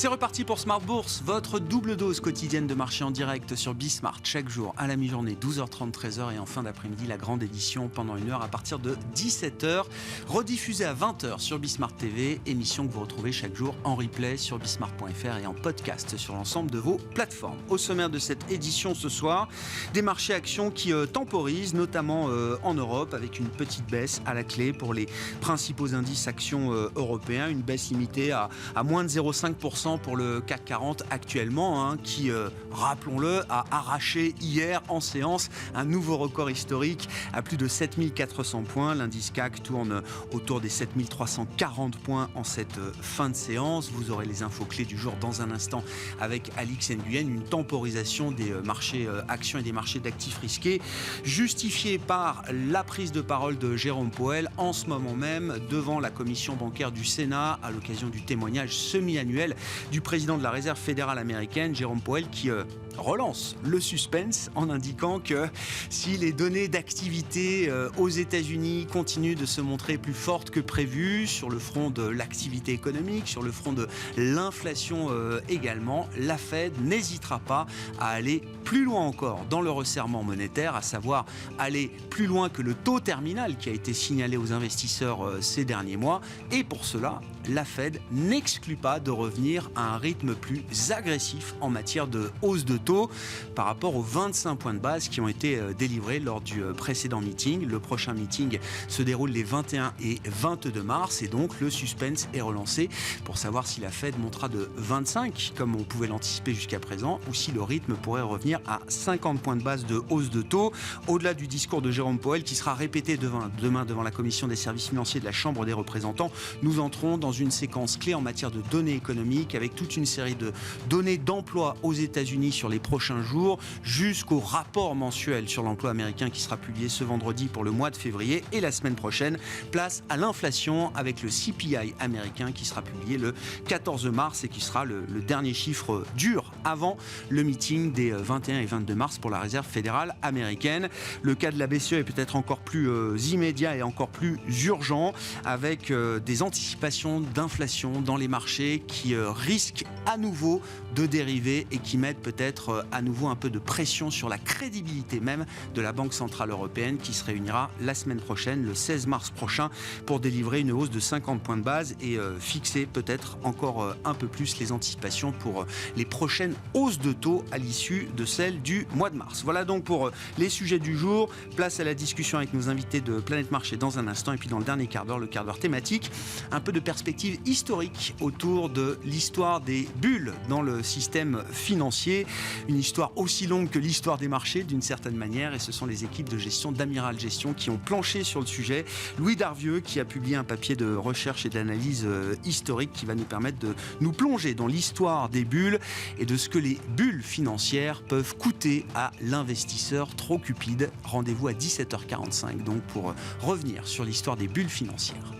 C'est reparti pour Smart Bourse, votre double dose quotidienne de marché en direct sur Bismart, chaque jour à la mi-journée, 12h30, 13h et en fin d'après-midi, la grande édition pendant une heure à partir de 17h, rediffusée à 20h sur Bismart TV, émission que vous retrouvez chaque jour en replay sur bismart.fr et en podcast sur l'ensemble de vos plateformes. Au sommaire de cette édition ce soir, des marchés actions qui temporisent, notamment en Europe, avec une petite baisse à la clé pour les principaux indices actions européens, une baisse limitée à moins de 0,5% pour le CAC 40 actuellement, qui, rappelons-le, a arraché hier en séance un nouveau record historique à plus de 7400 points. L'indice CAC tourne autour des 7340 points en cette fin de séance. Vous aurez les infos clés du jour dans un instant avec Alix Nguyen. Une temporisation des marchés actions et des marchés d'actifs risqués justifiée par la prise de parole de Jérôme Powell en ce moment même devant la commission bancaire du Sénat à l'occasion du témoignage semi-annuel du président de la Réserve fédérale américaine, Jérôme Powell, qui relance le suspense en indiquant que si les données d'activité aux États-Unis continuent de se montrer plus fortes que prévu sur le front de l'activité économique, sur le front de l'inflation également, la Fed n'hésitera pas à aller plus loin encore dans le resserrement monétaire, à savoir aller plus loin que le taux terminal qui a été signalé aux investisseurs ces derniers mois. Et pour cela, la Fed n'exclut pas de revenir à un rythme plus agressif en matière de hausse de taux par rapport aux 25 points de base qui ont été délivrés lors du précédent meeting. Le prochain meeting se déroule les 21 et 22 mars et donc le suspense est relancé pour savoir si la Fed montera de 25 comme on pouvait l'anticiper jusqu'à présent ou si le rythme pourrait revenir à 50 points de base de hausse de taux. Au-delà du discours de Jérôme Powell qui sera répété demain devant la commission des services financiers de la Chambre des représentants, nous entrons dans une séquence clé en matière de données économiques avec toute une série de données d'emploi aux États-Unis sur les prochains jours jusqu'au rapport mensuel sur l'emploi américain qui sera publié ce vendredi pour le mois de février et la semaine prochaine, place à l'inflation avec le CPI américain qui sera publié le 14 mars et qui sera le dernier chiffre dur avant le meeting des 21 et 22 mars pour la Réserve fédérale américaine. Le cas de la BCE est peut-être encore plus immédiat et encore plus urgent avec des anticipations d'inflation dans les marchés qui risquent à nouveau de dériver et qui mettent peut-être à nouveau un peu de pression sur la crédibilité même de la Banque Centrale Européenne qui se réunira la semaine prochaine, le 16 mars prochain, pour délivrer une hausse de 50 points de base et fixer peut-être encore un peu plus les anticipations pour les prochaines hausses de taux à l'issue de celle du mois de mars. Voilà donc pour les sujets du jour. Place à la discussion avec nos invités de Planète Marché dans un instant et puis dans le dernier quart d'heure, le quart d'heure thématique, un peu de perspective historique autour de l'histoire des bulles dans le système financier. Une histoire aussi longue que l'histoire des marchés d'une certaine manière et ce sont les équipes de gestion d'Amiral Gestion qui ont planché sur le sujet. Louis Darvieux qui a publié un papier de recherche et d'analyse historique qui va nous permettre de nous plonger dans l'histoire des bulles et de ce que les bulles financières peuvent coûter à l'investisseur trop cupide. Rendez-vous à 17h45 donc pour revenir sur l'histoire des bulles financières.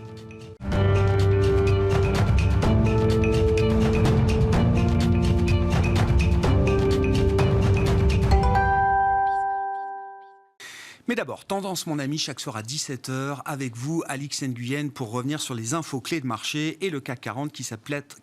Mais d'abord, tendance mon ami, chaque soir à 17h, avec vous, Alix Nguyen, pour revenir sur les infos clés de marché et le CAC 40 qui s'apprête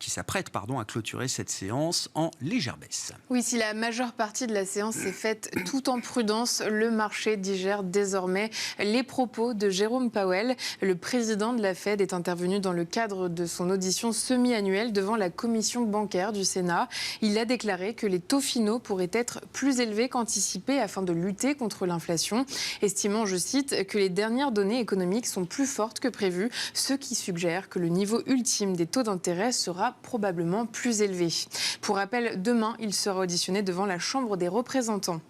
à clôturer cette séance en légère baisse. Oui, si la majeure partie de la séance s'est faite tout en prudence, le marché digère désormais les propos de Jérôme Powell. Le président de la Fed est intervenu dans le cadre de son audition semi-annuelle devant la commission bancaire du Sénat. Il a déclaré que les taux finaux pourraient être plus élevés qu'anticipés afin de lutter contre l'inflation. Estimant, je cite, que les dernières données économiques sont plus fortes que prévu, ce qui suggère que le niveau ultime des taux d'intérêt sera probablement plus élevé. Pour rappel, demain, il sera auditionné devant la Chambre des représentants.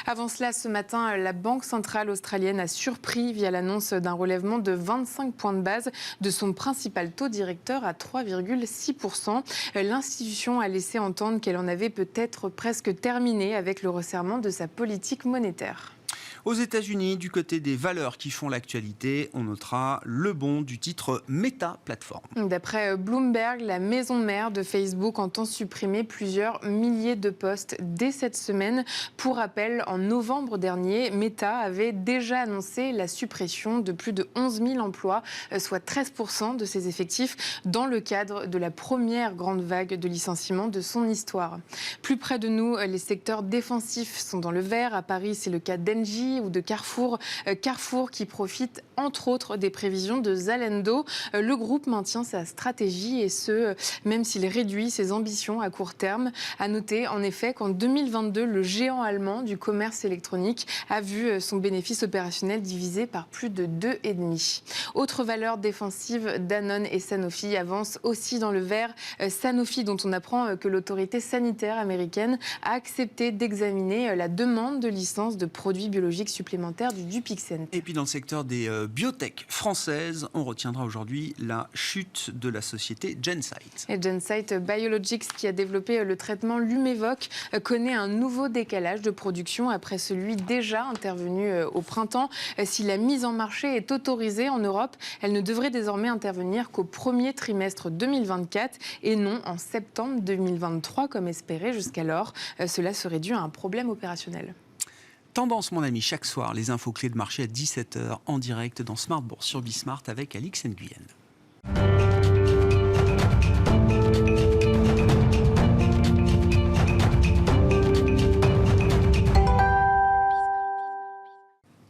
Avant cela, ce matin, la Banque centrale australienne a surpris via l'annonce d'un relèvement de 25 points de base de son principal taux directeur à 3,6%. L'institution a laissé entendre qu'elle en avait peut-être presque terminé avec le resserrement de sa politique monétaire. Aux États-Unis, du côté des valeurs qui font l'actualité, on notera le bond du titre Meta Platform. D'après Bloomberg, la maison mère de Facebook entend supprimer plusieurs milliers de postes dès cette semaine. Pour rappel, en novembre dernier, Meta avait déjà annoncé la suppression de plus de 11 000 emplois, soit 13% de ses effectifs, dans le cadre de la première grande vague de licenciements de son histoire. Plus près de nous, les secteurs défensifs sont dans le vert. À Paris, c'est le cas d'Engie ou de Carrefour. Carrefour qui profite entre autres des prévisions de Zalando. Le groupe maintient sa stratégie et ce, même s'il réduit ses ambitions à court terme. À noter en effet qu'en 2022, le géant allemand du commerce électronique a vu son bénéfice opérationnel divisé par plus de 2,5. Autre valeur défensive, Danone et Sanofi avancent aussi dans le vert. Sanofi, dont on apprend que l'autorité sanitaire américaine a accepté d'examiner la demande de licence de produits biologiques supplémentaires du Dupixent. Et puis dans le secteur des biotech françaises, on retiendra aujourd'hui la chute de la société Gencyte. Et Gencyte Biologics, qui a développé le traitement Lumevoq, connaît un nouveau décalage de production après celui déjà intervenu au printemps. Si la mise en marché est autorisée en Europe, elle ne devrait désormais intervenir qu'au premier trimestre 2024 et non en septembre 2023 comme espéré jusqu'alors. Cela serait dû à un problème opérationnel. Tendance, mon ami, chaque soir, les infos clés de marché à 17h en direct dans Smart Bourse sur Bismart avec Alix Nguyen.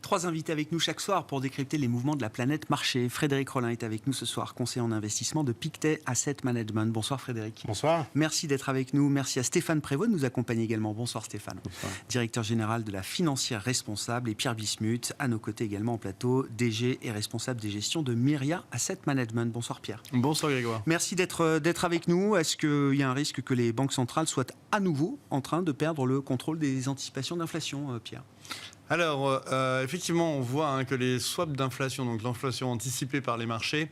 Trois invités avec nous chaque soir pour décrypter les mouvements de la planète marché. Frédéric Rollin est avec nous ce soir, conseiller en investissement de Pictet Asset Management. Bonsoir Frédéric. Bonsoir. Merci d'être avec nous. Merci à Stéphane Prévost de nous accompagner également. Bonsoir Stéphane. Bonsoir. Directeur général de la financière responsable, et Pierre Bismuth, à nos côtés également en plateau, DG et responsable des gestions de Myria Asset Management. Bonsoir Pierre. Bonsoir Grégoire. Merci d'être avec nous. Est-ce qu'il y a un risque que les banques centrales soient à nouveau en train de perdre le contrôle des anticipations d'inflation, Pierre ? Alors, effectivement, on voit que les swaps d'inflation, donc l'inflation anticipée par les marchés,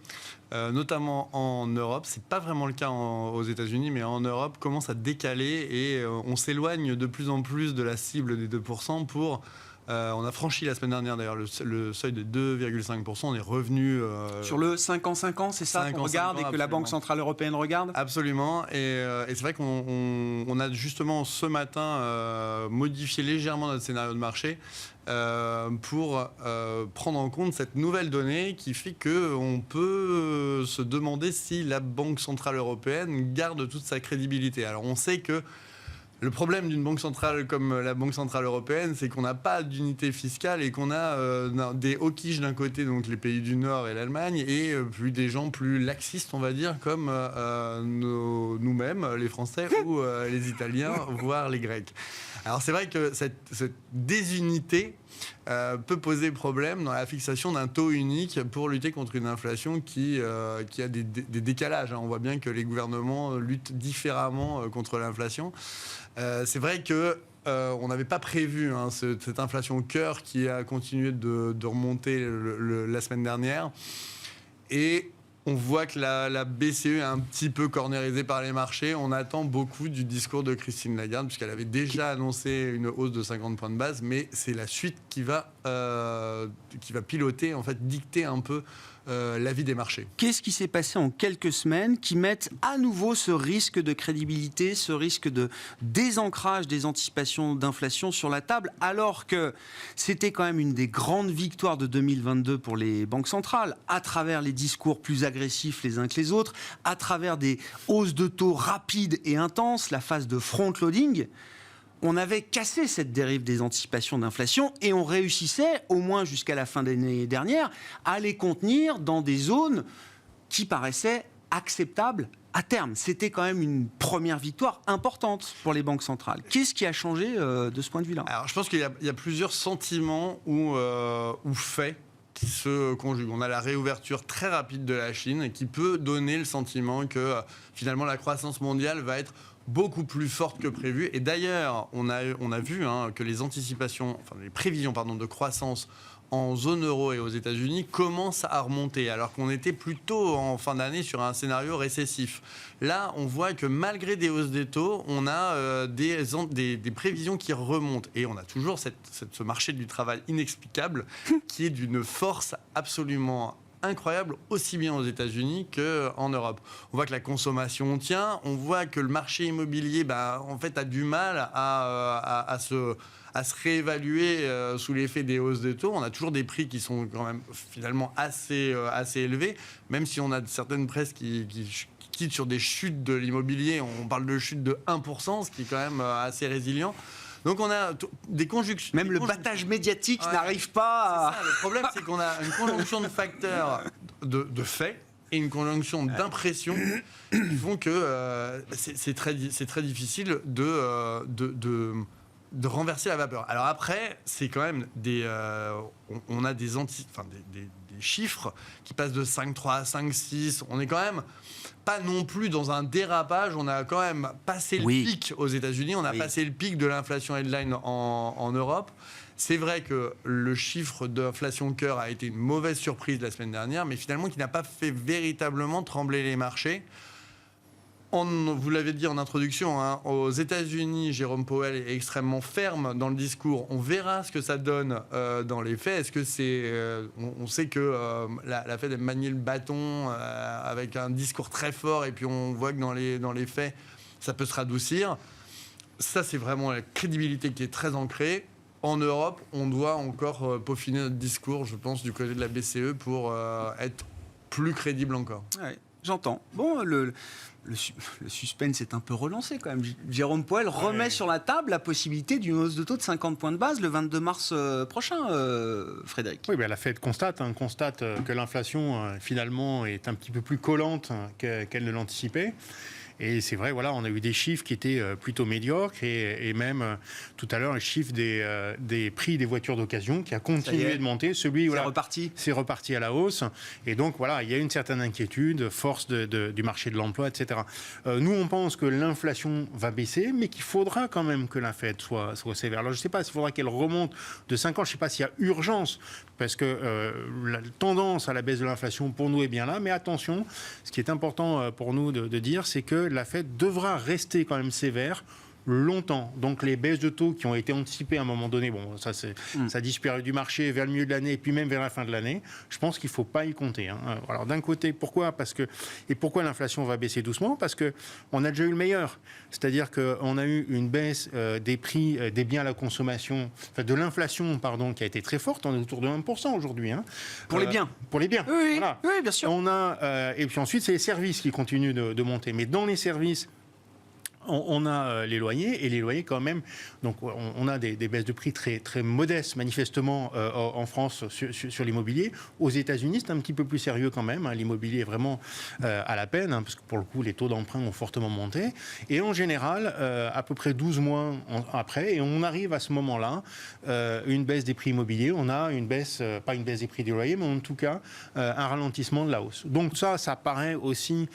notamment en Europe, c'est pas vraiment le cas aux États-Unis, mais en Europe, commence à décaler et on s'éloigne de plus en plus de la cible des 2% pour... on a franchi la semaine dernière d'ailleurs le seuil de 2,5%. On est revenu... sur le 5 ans, 5 ans, c'est ça qu'on regarde et que la Banque Centrale Européenne regarde ? Absolument. Et c'est vrai qu'on a justement ce matin modifié légèrement notre scénario de marché pour prendre en compte cette nouvelle donnée qui fait qu'on peut se demander si la Banque Centrale Européenne garde toute sa crédibilité. Alors on sait que le problème d'une banque centrale comme la Banque Centrale Européenne, c'est qu'on n'a pas d'unité fiscale et qu'on a des hawkish d'un côté, donc les pays du Nord et l'Allemagne, et puis des gens plus laxistes, on va dire, comme nous-mêmes, les Français ou les Italiens, voire les Grecs. Alors c'est vrai que cette désunité peut poser problème dans la fixation d'un taux unique pour lutter contre une inflation qui a des décalages. On voit bien que les gouvernements luttent différemment contre l'inflation. C'est vrai que on n'avait pas prévu cette inflation cœur qui a continué de remonter la semaine dernière. Et on voit que la BCE est un petit peu cornérisée par les marchés. On attend beaucoup du discours de Christine Lagarde, puisqu'elle avait déjà annoncé une hausse de 50 points de base, mais c'est la suite qui va piloter, en fait, dicter un peu l'avis des marchés. Qu'est-ce qui s'est passé en quelques semaines qui mettent à nouveau ce risque de crédibilité, ce risque de désancrage des anticipations d'inflation sur la table, alors que c'était quand même une des grandes victoires de 2022 pour les banques centrales, à travers les discours plus agressifs les uns que les autres, à travers des hausses de taux rapides et intenses, la phase de front-loading. On avait cassé cette dérive des anticipations d'inflation et on réussissait, au moins jusqu'à la fin de l'année dernière, à les contenir dans des zones qui paraissaient acceptables à terme. C'était quand même une première victoire importante pour les banques centrales. Qu'est-ce qui a changé de ce point de vue-là ? Alors, je pense qu'il y a plusieurs sentiments ou faits qui se conjuguent. On a la réouverture très rapide de la Chine qui peut donner le sentiment que finalement la croissance mondiale va être beaucoup plus forte que prévu. Et d'ailleurs, on a vu que les prévisions de croissance en zone euro et aux États-Unis commencent à remonter, alors qu'on était plutôt en fin d'année sur un scénario récessif. Là, on voit que malgré des hausses des taux, on a des prévisions qui remontent. Et on a toujours ce marché du travail inexplicable qui est d'une force absolument incroyable, aussi bien aux États-Unis qu'en Europe. On voit que la consommation tient, on voit que le marché immobilier en fait, a du mal à se réévaluer sous l'effet des hausses des taux. On a toujours des prix qui sont quand même finalement assez élevés, même si on a certaines presses qui quittent sur des chutes de l'immobilier. On parle de chutes de 1%, ce qui est quand même assez résilient. Donc on a des conjunctions... Même le battage médiatique n'arrive pas à... C'est ça, le problème, c'est qu'on a une conjonction de facteurs de faits et une conjonction d'impressions qui font que c'est très difficile de renverser la vapeur. Alors après, c'est quand même on a des chiffres qui passent de 5,3 à 5,6. On est quand même pas non plus dans un dérapage. On a quand même passé le pic aux États-Unis. On a passé le pic de l'inflation headline en Europe. C'est vrai que le chiffre d'inflation cœur a été une mauvaise surprise la semaine dernière, mais finalement qui n'a pas fait véritablement trembler les marchés. Vous l'avez dit en introduction, aux États-Unis, Jérôme Powell est extrêmement ferme dans le discours. On verra ce que ça donne dans les faits. Est-ce que on sait que la Fed aime manier le bâton avec un discours très fort, et puis on voit que dans les faits, ça peut se radoucir. Ça, c'est vraiment la crédibilité qui est très ancrée. En Europe, on doit encore peaufiner notre discours, je pense, du côté de la BCE pour être plus crédible encore. Ouais, j'entends. Bon, le suspense est un peu relancé quand même. Jérôme Powell remet sur la table la possibilité d'une hausse de taux de 50 points de base le 22 mars prochain, Frédéric. Oui, la Fed constate que l'inflation finalement est un petit peu plus collante qu'elle ne l'anticipait. Et c'est vrai, on a eu des chiffres qui étaient plutôt médiocres, et même tout à l'heure, le chiffre des prix des voitures d'occasion qui a continué de monter. C'est reparti à la hausse. Et donc, il y a une certaine inquiétude, force du marché de l'emploi, etc. Nous, on pense que l'inflation va baisser, mais qu'il faudra quand même que la Fed soit sévère. Alors, je ne sais pas s'il faudra qu'elle remonte de 5 ans. Je ne sais pas s'il y a urgence, parce que la tendance à la baisse de l'inflation pour nous est bien là. Mais attention, ce qui est important pour nous de dire, c'est que la Fed devra rester quand même sévère longtemps. Donc les baisses de taux qui ont été anticipées à un moment donné, ça a disparu du marché vers le milieu de l'année et puis même vers la fin de l'année. Je pense qu'il ne faut pas y compter. Alors d'un côté, pourquoi l'inflation va baisser doucement? Parce qu'on a déjà eu le meilleur. C'est-à-dire qu'on a eu une baisse des prix des biens à la consommation, de l'inflation, qui a été très forte. On est autour de 1% aujourd'hui. Pour les biens. Pour les biens. Oui, bien sûr. Et puis ensuite, c'est les services qui continuent de monter. Mais dans les services, on a les loyers, et les loyers quand même, donc on a des baisses de prix très, très modestes manifestement en France sur l'immobilier. Aux États-Unis, c'est un petit peu plus sérieux quand même, l'immobilier est vraiment à la peine, parce que pour le coup les taux d'emprunt ont fortement monté, et en général à peu près 12 mois après, et on arrive à ce moment-là, une baisse des prix immobiliers, on a une baisse, pas une baisse des prix des loyers, mais en tout cas un ralentissement de la hausse. Donc ça paraît aussi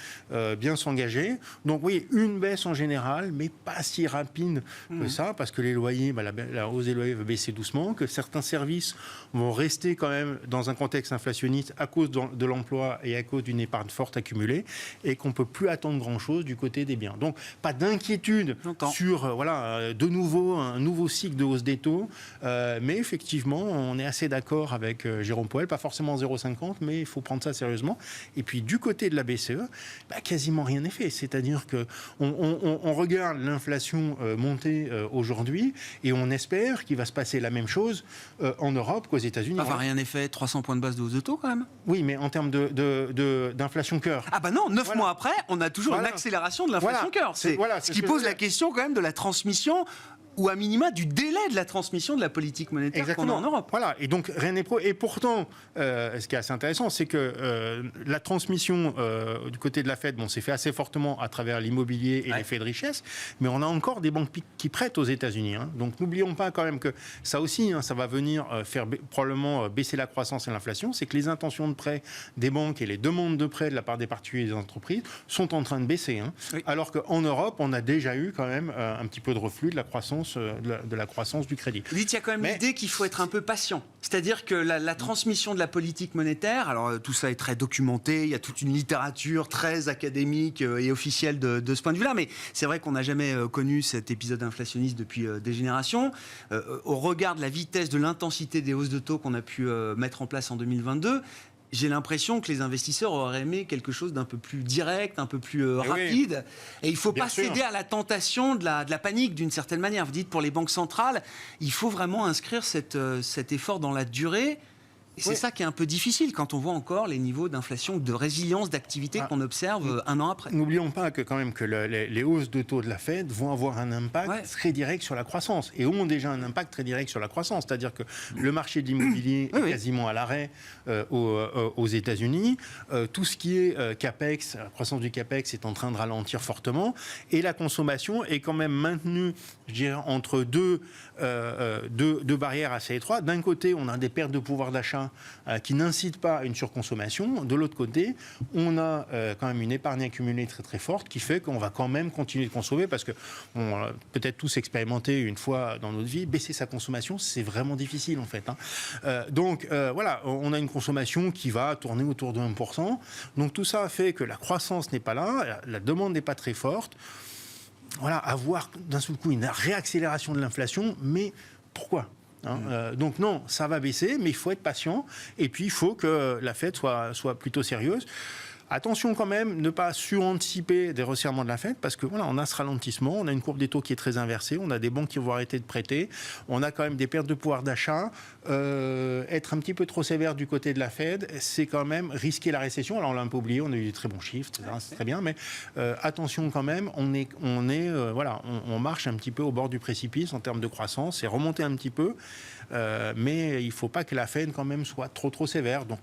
bien s'engager. Donc oui, une baisse en général, mais pas si rapide que ça, parce que les loyers, la hausse des loyers va baisser doucement, que certains services vont rester quand même dans un contexte inflationniste à cause de l'emploi et à cause d'une épargne forte accumulée, et qu'on ne peut plus attendre grand-chose du côté des biens. Donc pas d'inquiétude sur de nouveau un nouveau cycle de hausse des taux, mais effectivement on est assez d'accord avec Jérôme Powell, pas forcément 0,50, mais il faut prendre ça sérieusement. Et puis du côté de la BCE, quasiment rien n'est fait, c'est-à-dire que on regarde l'inflation monter aujourd'hui, et on espère qu'il va se passer la même chose en Europe qu'aux États-Unis. Enfin, rien n'est fait, 300 points de base de hausse de taux quand même. Oui, mais en termes d'inflation cœur. Ah non, 9 mois après, on a toujours une accélération de l'inflation cœur. Ce qui pose la question quand même de la transmission ou à minima du délai de la transmission de la politique monétaire qu'on a en Europe. Voilà, et donc rien n'est pro. Et pourtant, ce qui est assez intéressant, c'est que la transmission du côté de la Fed, s'est fait assez fortement à travers l'immobilier et l'effet de richesse, mais on a encore des banques qui prêtent aux États-Unis. Donc n'oublions pas quand même que ça aussi, ça va venir faire probablement baisser la croissance et l'inflation. C'est que les intentions de prêt des banques et les demandes de prêt de la part des particuliers et des entreprises sont en train de baisser. Oui. Alors qu'en Europe, on a déjà eu quand même un petit peu de reflux de la croissance, de la croissance du crédit. Vous dites qu'il y a quand même l'idée qu'il faut être un peu patient. C'est-à-dire que la transmission de la politique monétaire, alors tout ça est très documenté, il y a toute une littérature très académique et officielle de ce point de vue-là, mais c'est vrai qu'on n'a jamais connu cet épisode inflationniste depuis des générations. Au regard de la vitesse, de l'intensité des hausses de taux qu'on a pu mettre en place en 2022, j'ai l'impression que les investisseurs auraient aimé quelque chose d'un peu plus direct, un peu plus rapide. Et il ne faut pas céder à la tentation de la panique d'une certaine manière. Vous dites, pour les banques centrales, il faut vraiment inscrire cet effort dans la durée. Et c'est ça qui est un peu difficile quand on voit encore les niveaux d'inflation, de résilience, d'activité qu'on observe un an après. N'oublions pas que quand même que les hausses de taux de la Fed vont avoir un impact très direct sur la croissance et ont déjà un impact très direct sur la croissance. C'est-à-dire que le marché de l'immobilier est quasiment à l'arrêt aux États-Unis. Tout ce qui est CAPEX, la croissance du CAPEX est en train de ralentir fortement et la consommation est quand même maintenue, je dirais, entre deux barrières assez étroites. D'un côté, on a des pertes de pouvoir d'achat qui n'incitent pas à une surconsommation. De l'autre côté, on a quand même une épargne accumulée très très forte qui fait qu'on va quand même continuer de consommer parce que on a peut-être tous expérimenté une fois dans notre vie, baisser sa consommation, c'est vraiment difficile en fait. Donc voilà, on a une consommation qui va tourner autour de 1%. Donc tout ça fait que la croissance n'est pas là, la demande n'est pas très forte. Voilà, avoir d'un seul coup une réaccélération de l'inflation, mais pourquoi ? Donc non, ça va baisser, mais il faut être patient. Et puis, il faut que la Fed soit plutôt sérieuse. Attention quand même, ne pas suranticiper des resserrements de la Fed, parce que voilà, on a ce ralentissement, on a une courbe des taux qui est très inversée, on a des banques qui vont arrêter de prêter, on a quand même des pertes de pouvoir d'achat. Être un petit peu trop sévère du côté de la Fed, c'est quand même risquer la récession. Alors on l'a un peu oublié, on a eu des très bons chiffres, c'est très bien, mais attention quand même, on marche un petit peu au bord du précipice en termes de croissance, c'est remonter un petit peu, mais il ne faut pas que la Fed quand même soit trop sévère. Donc,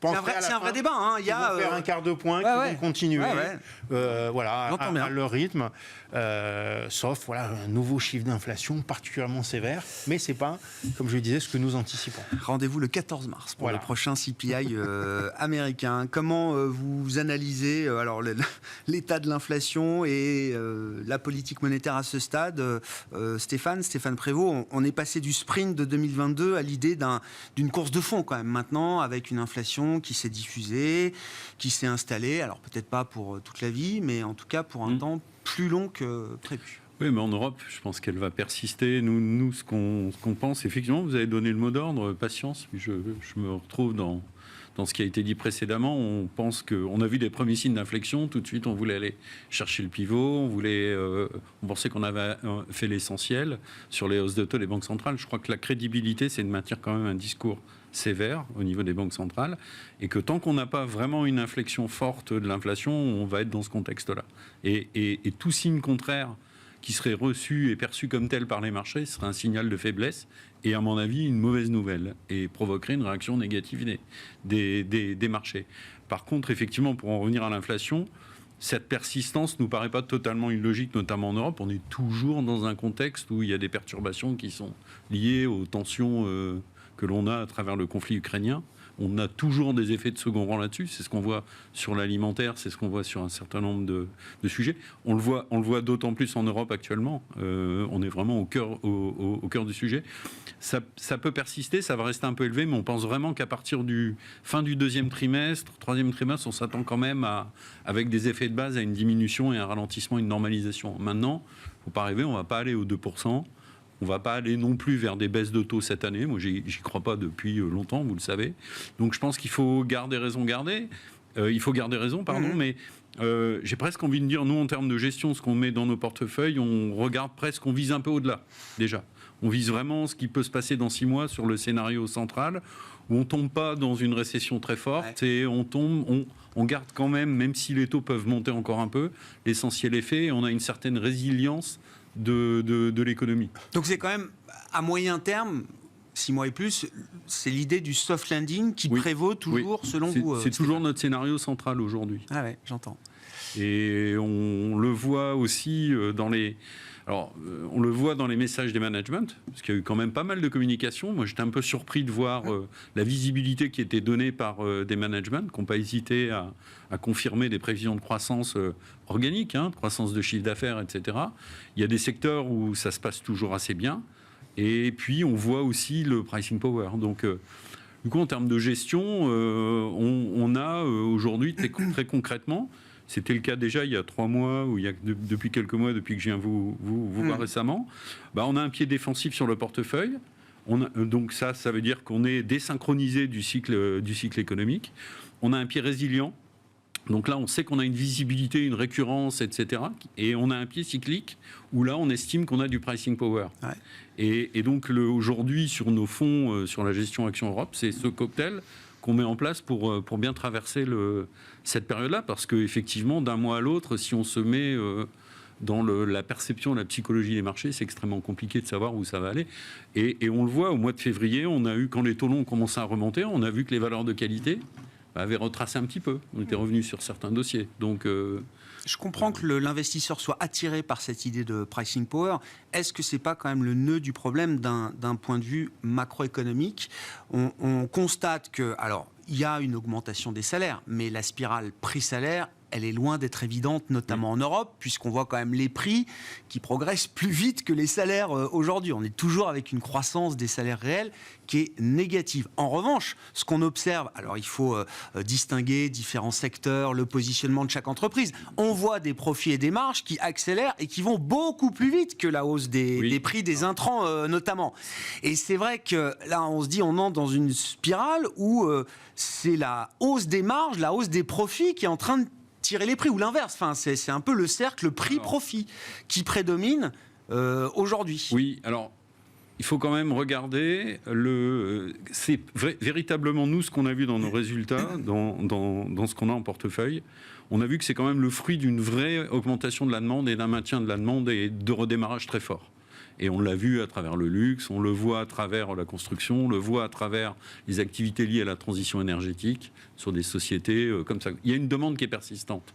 c'est un vrai débat. Il y a faire un quart de point qui vont continuer à leur rythme, sauf un nouveau chiffre d'inflation particulièrement sévère. Mais ce n'est pas, comme je le disais, ce que nous anticipons. Rendez-vous le 14 mars pour le prochain CPI américain. Comment vous analysez l'état de l'inflation et la politique monétaire à ce stade Stéphane Prévost, on est passé du sprint de 2022 à l'idée d'une course de fond quand même maintenant, avec une inflation qui s'est diffusée, qui s'est installée, alors peut-être pas pour toute la vie, mais en tout cas pour un temps plus long que prévu. Oui, mais en Europe, je pense qu'elle va persister. Nous ce qu'on pense, effectivement, vous avez donné le mot d'ordre, patience. Je me retrouve dans ce qui a été dit précédemment. On pense qu'on a vu des premiers signes d'inflexion. Tout de suite, on voulait aller chercher le pivot. On pensait qu'on avait fait l'essentiel sur les hausses de taux des banques centrales. Je crois que la crédibilité, c'est de maintenir quand même un discours sévère au niveau des banques centrales, et que tant qu'on n'a pas vraiment une inflexion forte de l'inflation, on va être dans ce contexte-là. Et tout signe contraire qui serait reçu et perçu comme tel par les marchés serait un signal de faiblesse et, à mon avis, une mauvaise nouvelle, et provoquerait une réaction négative des marchés. Par contre, effectivement, pour en revenir à l'inflation, cette persistance ne nous paraît pas totalement illogique, notamment en Europe. On est toujours dans un contexte où il y a des perturbations qui sont liées aux tensions que l'on a à travers le conflit ukrainien. On a toujours des effets de second rang là-dessus. C'est ce qu'on voit sur l'alimentaire, c'est ce qu'on voit sur un certain nombre de sujets. On le voit d'autant plus en Europe actuellement. On est vraiment au cœur du sujet. Ça peut persister, ça va rester un peu élevé, mais on pense vraiment qu'à partir du fin du deuxième trimestre, troisième trimestre, on s'attend quand même avec des effets de base à une diminution et un ralentissement, une normalisation. Maintenant, il ne faut pas rêver, on ne va pas aller aux 2%. On ne va pas aller non plus vers des baisses de taux cette année. Moi, j'y crois pas depuis longtemps, vous le savez. Donc, je pense qu'il faut garder raison, mais j'ai presque envie de dire, nous, en termes de gestion, ce qu'on met dans nos portefeuilles, on regarde presque, on vise un peu au-delà, déjà. On vise vraiment ce qui peut se passer dans 6 mois sur le scénario central, où on ne tombe pas dans une récession très forte, et on garde quand même si les taux peuvent monter encore un peu, l'essentiel est fait, et on a une certaine résilience de l'économie. Donc c'est quand même, à moyen terme, 6 mois et plus, c'est l'idée du soft landing qui prévaut toujours selon vous. C'est toujours notre scénario central aujourd'hui. Ah ouais, j'entends. Et on le voit aussi dans les... Alors, on le voit dans les messages des managements, parce qu'il y a eu quand même pas mal de communication. Moi, j'étais un peu surpris de voir la visibilité qui était donnée par des managements, qui n'ont pas hésité à confirmer des prévisions de croissance organique, croissance de chiffre d'affaires, etc. Il y a des secteurs où ça se passe toujours assez bien. Et puis, on voit aussi le pricing power. Donc, du coup, en termes de gestion, on a aujourd'hui, très concrètement, c'était le cas déjà il y a 3 mois, ou depuis quelques mois, depuis que je viens vous voir récemment, on a un pied défensif sur le portefeuille. Donc ça veut dire qu'on est désynchronisé du cycle économique. On a un pied résilient. Donc là, on sait qu'on a une visibilité, une récurrence, etc. Et on a un pied cyclique où là, on estime qu'on a du pricing power. Ouais. Et donc aujourd'hui, sur nos fonds, sur la gestion Action Europe, c'est ce cocktail qu'on met en place pour bien traverser cette période-là. Parce qu'effectivement, d'un mois à l'autre, si on se met dans la perception, la psychologie des marchés, c'est extrêmement compliqué de savoir où ça va aller. Et on le voit, au mois de février, on a eu, quand les taux longs ont commencé à remonter, on a vu que les valeurs de qualité avaient retracé un petit peu. On était revenu sur certains dossiers. Donc... Je comprends que l'investisseur soit attiré par cette idée de pricing power. Est-ce que ce n'est pas quand même le nœud du problème d'un point de vue macroéconomique ? On constate que, alors, il y a une augmentation des salaires, mais la spirale prix-salaire, elle est loin d'être évidente, notamment en Europe, puisqu'on voit quand même les prix qui progressent plus vite que les salaires aujourd'hui. On est toujours avec une croissance des salaires réels qui est négative. En revanche, ce qu'on observe, alors il faut distinguer différents secteurs, le positionnement de chaque entreprise. On voit des profits et des marges qui accélèrent et qui vont beaucoup plus vite que la hausse des prix des intrants notamment. Et c'est vrai que là, on se dit, on entre dans une spirale où c'est la hausse des marges, la hausse des profits qui est en train de tirer les prix, ou l'inverse. Enfin, c'est un peu le cercle prix-profit qui prédomine aujourd'hui. Oui, alors, il faut quand même regarder, c'est véritablement nous, ce qu'on a vu dans nos résultats, dans ce qu'on a en portefeuille. On a vu que c'est quand même le fruit d'une vraie augmentation de la demande et d'un maintien de la demande et de redémarrage très fort. Et on l'a vu à travers le luxe, on le voit à travers la construction, on le voit à travers les activités liées à la transition énergétique sur des sociétés comme ça. Il y a une demande qui est persistante.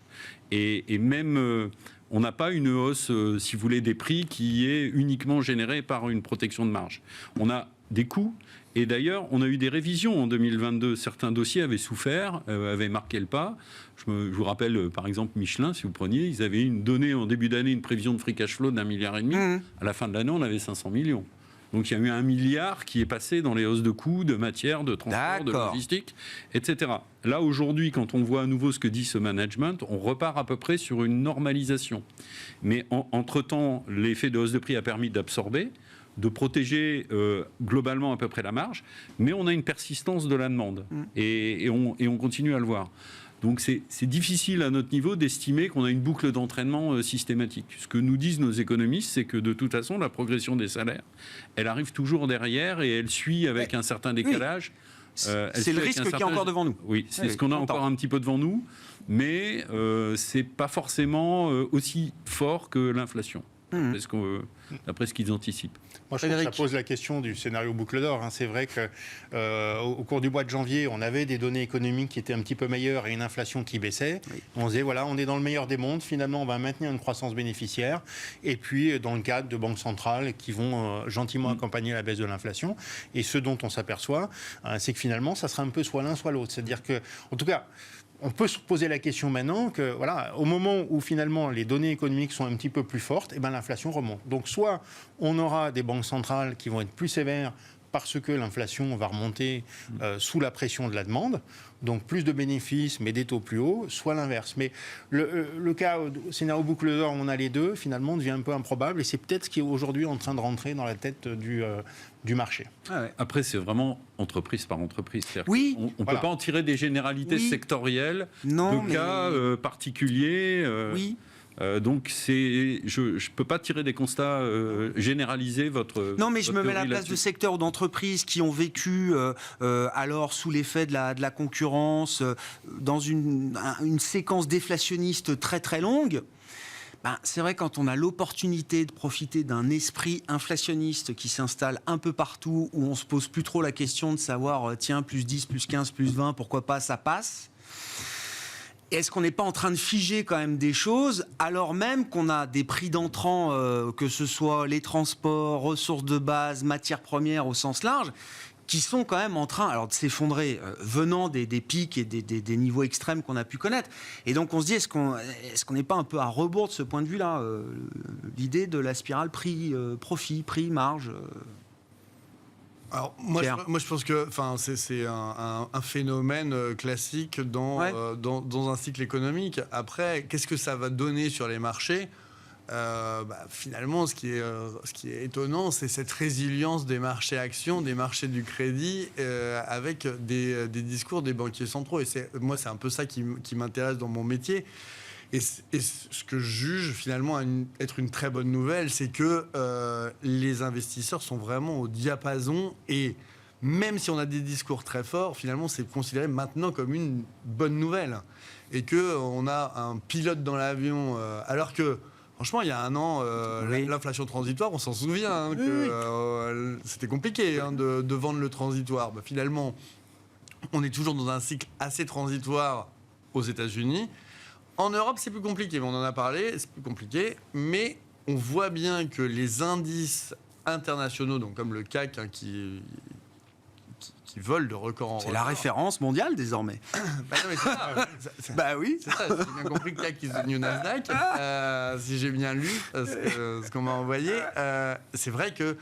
Et même, on n'a pas une hausse, si vous voulez, des prix qui est uniquement générée par une protection de marge. On a des coûts. Et d'ailleurs, on a eu des révisions en 2022. Certains dossiers avaient souffert, avaient marqué le pas. Je vous rappelle, par exemple, Michelin, si vous preniez, ils avaient donné en début d'année une prévision de free cash flow d'1,5 milliard. À la fin de l'année, on avait 500 millions. Donc il y a eu 1 milliard qui est passé dans les hausses de coûts, de matières, de transport, de logistique, etc. Là, aujourd'hui, quand on voit à nouveau ce que dit ce management, on repart à peu près sur une normalisation. Mais entre-temps, l'effet de hausse de prix a permis d'absorber, de protéger globalement à peu près la marge, mais on a une persistance de la demande et on continue à le voir. Donc c'est difficile à notre niveau d'estimer qu'on a une boucle d'entraînement systématique. Ce que nous disent nos économistes, c'est que de toute façon, la progression des salaires, elle arrive toujours derrière et elle suit avec un certain décalage. C'est le risque qui est encore devant nous. Oui, c'est ce qu'on a encore un petit peu devant nous, mais c'est pas forcément aussi fort que l'inflation. D'après ce qu'ils anticipent. Moi, je trouve que ça pose la question du scénario boucle d'or. C'est vrai qu'au cours du mois de janvier, on avait des données économiques qui étaient un petit peu meilleures et une inflation qui baissait. Oui. On disait, voilà, on est dans le meilleur des mondes. Finalement, on va maintenir une croissance bénéficiaire. Et puis, dans le cadre de banques centrales qui vont gentiment accompagner la baisse de l'inflation. Et ce dont on s'aperçoit, c'est que finalement, ça sera un peu soit l'un, soit l'autre. C'est-à-dire que, en tout cas, on peut se poser la question maintenant que, voilà, au moment où finalement les données économiques sont un petit peu plus fortes, et ben l'inflation remonte. Donc soit on aura des banques centrales qui vont être plus sévères parce que l'inflation va remonter sous la pression de la demande, donc plus de bénéfices mais des taux plus hauts, soit l'inverse. Mais le cas scénario boucle d'or où on a les deux, finalement, devient un peu improbable et c'est peut-être ce qui est aujourd'hui en train de rentrer dans la tête du marché. Ah ouais. Après, c'est vraiment entreprise par entreprise. Oui, on ne peut pas en tirer des généralités sectorielles de cas particuliers. Oui. Donc, je ne peux pas tirer des constats généralisés. Non, mais je me mets à la place de secteurs ou d'entreprises qui ont vécu alors sous l'effet de la concurrence dans une séquence déflationniste très très longue. C'est vrai, quand on a l'opportunité de profiter d'un esprit inflationniste qui s'installe un peu partout, où on se pose plus trop la question de savoir, tiens, plus 10, plus 15, plus 20, pourquoi pas, ça passe. Est-ce qu'on n'est pas en train de figer quand même des choses, alors même qu'on a des prix d'entrant, que ce soit les transports, ressources de base, matières premières au sens large, qui sont quand même en train de s'effondrer, venant des pics et des niveaux extrêmes qu'on a pu connaître. Et donc on se dit, est-ce qu'on n'est pas un peu à rebours de ce point de vue-là, l'idée de la spirale prix-profit, prix-marge Alors, moi, je pense que c'est un phénomène classique dans un cycle économique. Après, qu'est-ce que ça va donner sur les marchés ? Finalement, ce qui est étonnant, c'est cette résilience des marchés actions, des marchés du crédit, avec des discours des banquiers centraux. Et moi, c'est un peu ça qui m'intéresse dans mon métier. Et ce que je juge finalement être une très bonne nouvelle, c'est que les investisseurs sont vraiment au diapason, et même si on a des discours très forts, finalement c'est considéré maintenant comme une bonne nouvelle, et qu'on a un pilote dans l'avion, alors que franchement, il y a un an, l'inflation transitoire, on s'en souvient, que c'était compliqué de vendre le transitoire. Finalement, on est toujours dans un cycle assez transitoire aux États-Unis. En Europe, c'est plus compliqué, on en a parlé, c'est plus compliqué, mais on voit bien que les indices internationaux, donc comme le CAC, qui volent de record en record. C'est la référence mondiale désormais. Non, mais c'est ça. Oui. C'est ça, j'ai bien compris que CAC is the new Nasdaq, si j'ai bien lu ce qu'on m'a envoyé. C'est vrai que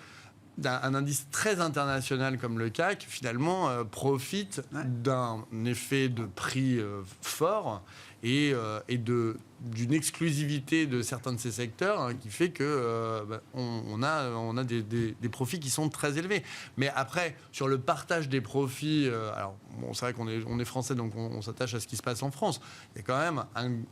un indice très international comme le CAC, finalement, profite d'un effet de prix fort et d'une exclusivité de certains de ces secteurs, qui fait que on a des profits qui sont très élevés. Mais après, sur le partage des profits, c'est vrai qu'on est français, donc on s'attache à ce qui se passe en France. Il y a quand même